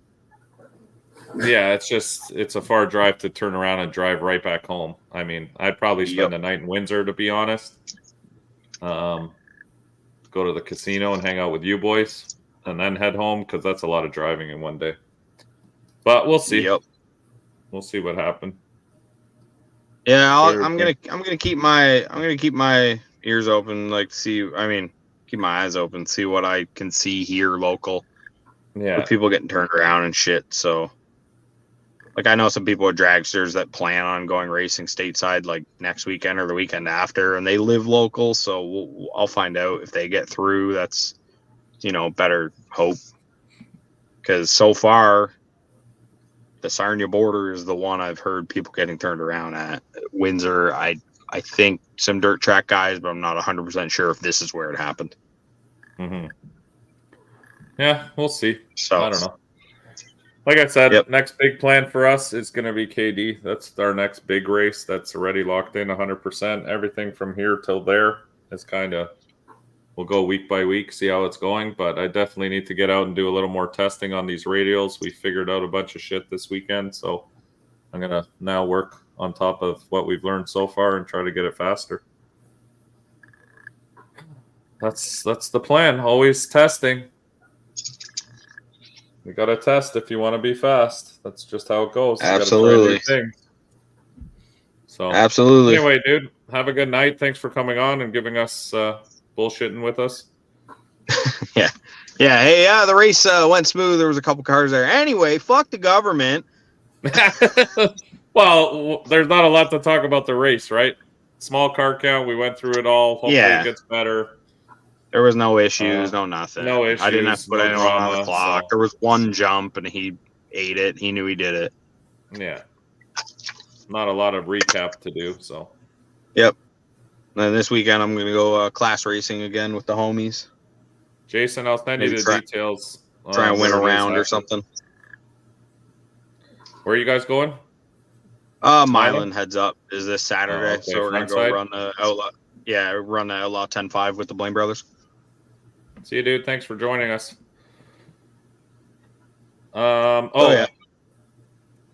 Yeah, it's a far drive to turn around and drive right back home. I mean, I'd probably spend the night in Windsor, to be honest. Go to the casino and hang out with you boys, and then head home because that's a lot of driving in one day. But we'll see. Yep. We'll see what happens. Yeah, I'm gonna keep my ears open, like see. I mean, keep my eyes open, see what I can see here local. Yeah. With people getting turned around and shit. So, like, I know some people with dragsters that plan on going racing stateside, like next weekend or the weekend after, and they live local. So I'll find out if they get through. That's, better hope. Because so far, the Sarnia border is the one I've heard people getting turned around at. Windsor, I think some dirt track guys, but I'm not 100% sure if this is where it happened. Mm-hmm. Yeah, we'll see. So I don't know. Like I said, next big plan for us is going to be KD. That's our next big race. That's already locked in 100%. Everything from here till there is kind of, we'll go week by week, see how it's going. But I definitely need to get out and do a little more testing on these radials. We figured out a bunch of shit this weekend. So I'm going to now work on top of what we've learned so far and try to get it faster. That's the plan. Always testing. You got to test if you want to be fast. That's just how it goes. Absolutely. So absolutely. Anyway, dude, have a good night. Thanks for coming on and giving us bullshitting with us. Yeah. Hey, the race went smooth. There was a couple cars there. Anyway, fuck the government. Well, there's not a lot to talk about the race, right? Small car count. We went through it all. Hopefully it gets better. There was no issues, no nothing. No issues. I didn't have to put anyone on the clock. So. There was one jump, and he ate it. He knew he did it. Yeah. Not a lot of recap to do, so. Yep. And this weekend, I'm going to go class racing again with the homies. Jason, I'll send you the details. Try and win a round or something. Where are you guys going? Milan heads up is this Saturday, okay. So we're going to go run the Outlaw. Yeah, run the Outlaw 10.5 with the Blaine brothers. See you, dude. Thanks for joining us. Yeah.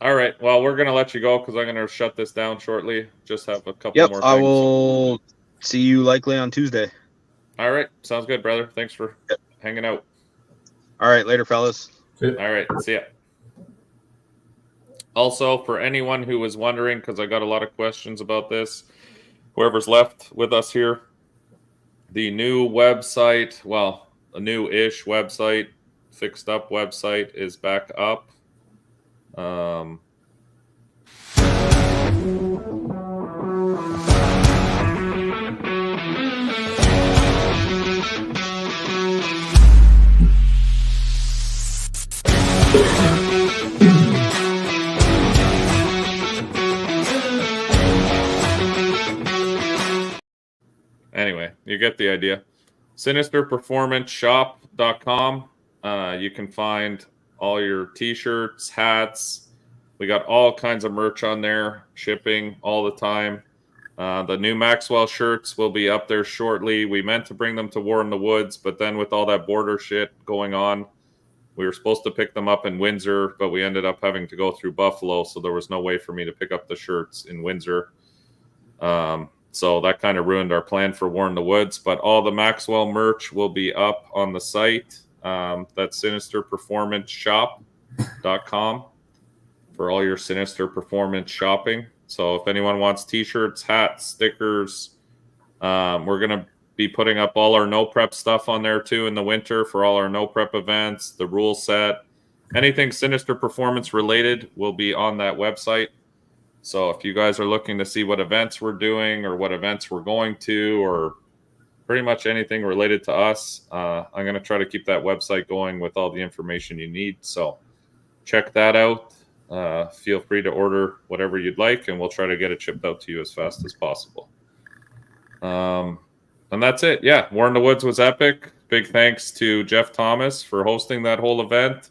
All right. Well, we're going to let you go because I'm going to shut this down shortly. Just have a couple more things. I will see you likely on Tuesday. All right. Sounds good, brother. Thanks for hanging out. All right. Later, fellas. All right. See ya. Also, for anyone who was wondering, because I got a lot of questions about this, whoever's left with us here, the new website, well, a new-ish website, fixed up website is back up. Anyway, you get the idea. SinisterPerformanceShop.com. You can find all your t-shirts, hats. We got all kinds of merch on there, shipping all the time. The new Maxwell shirts will be up there shortly. We meant to bring them to War in the Woods, but then with all that border shit going on, we were supposed to pick them up in Windsor, but we ended up having to go through Buffalo, so there was no way for me to pick up the shirts in Windsor. So that kind of ruined our plan for War in the Woods, but all the Maxwell merch will be up on the site. That's SinisterPerformanceShop.com for all your Sinister Performance shopping. So if anyone wants t-shirts, hats, stickers, we're going to be putting up all our no prep stuff on there too in the winter for all our no prep events, the rule set, anything Sinister Performance related will be on that website. So if you guys are looking to see what events we're doing or what events we're going to or pretty much anything related to us, I'm going to try to keep that website going with all the information you need. So check that out. Feel free to order whatever you'd like, and we'll try to get it shipped out to you as fast as possible. And that's it. Yeah, War in the Woods was epic. Big thanks to Jeff Thomas for hosting that whole event.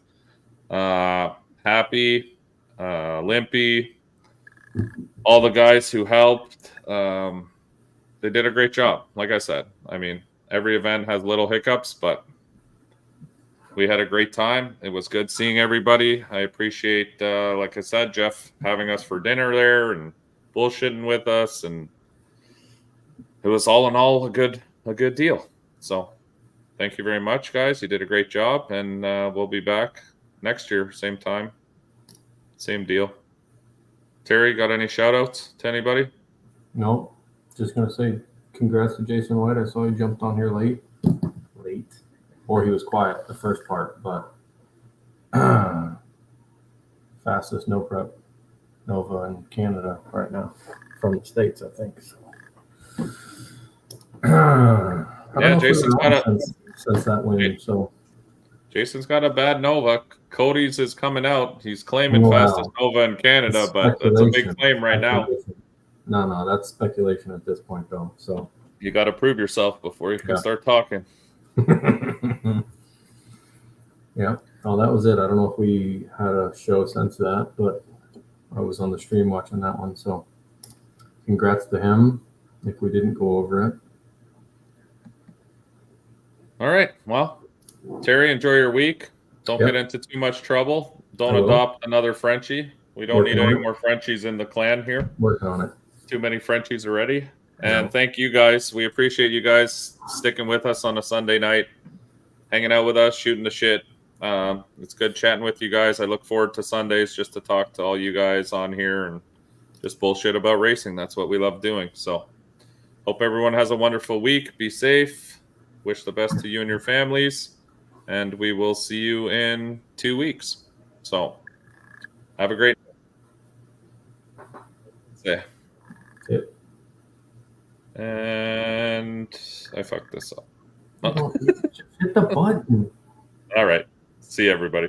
Happy, Limpy, all the guys who helped. They did a great job. Like I said, I mean, Every event has little hiccups, but we had a great time. It was good seeing everybody. I appreciate, like I said, Jeff having us for dinner there and bullshitting with us, and it was all in all a good deal. So thank you very much, guys. You did a great job, and we'll be back next year, same time, same deal. Terry, got any shout outs to anybody? No, just gonna say congrats to Jason White. I saw he jumped on here late, or he was quiet the first part, but fastest no prep Nova in Canada right now from the States, I think. So. Yeah, Jason's got a since that win. So Jason's got a bad Nova. Cody's is coming out. He's claiming Wow. fastest Nova in Canada, but that's a big claim right now. No, that's speculation at this point, though. So you got to prove yourself before you can start talking. Yeah. Oh, that was it. I don't know if we had a show since that, but I was on the stream watching that one. So congrats to him if we didn't go over it. All right. Well, Terry, enjoy your week. Don't get into too much trouble. Don't adopt another Frenchie. We don't need any more Frenchies in the clan here. Working on it. Too many Frenchies already. And thank you guys. We appreciate you guys sticking with us on a Sunday night, hanging out with us, shooting the shit. It's good chatting with you guys. I look forward to Sundays just to talk to all you guys on here and just bullshit about racing. That's what we love doing. So hope everyone has a wonderful week. Be safe. Wish the best to you and your families. And we will see you in 2 weeks. So have a great day. And I fucked this up. Hit the button. All right. See you, everybody.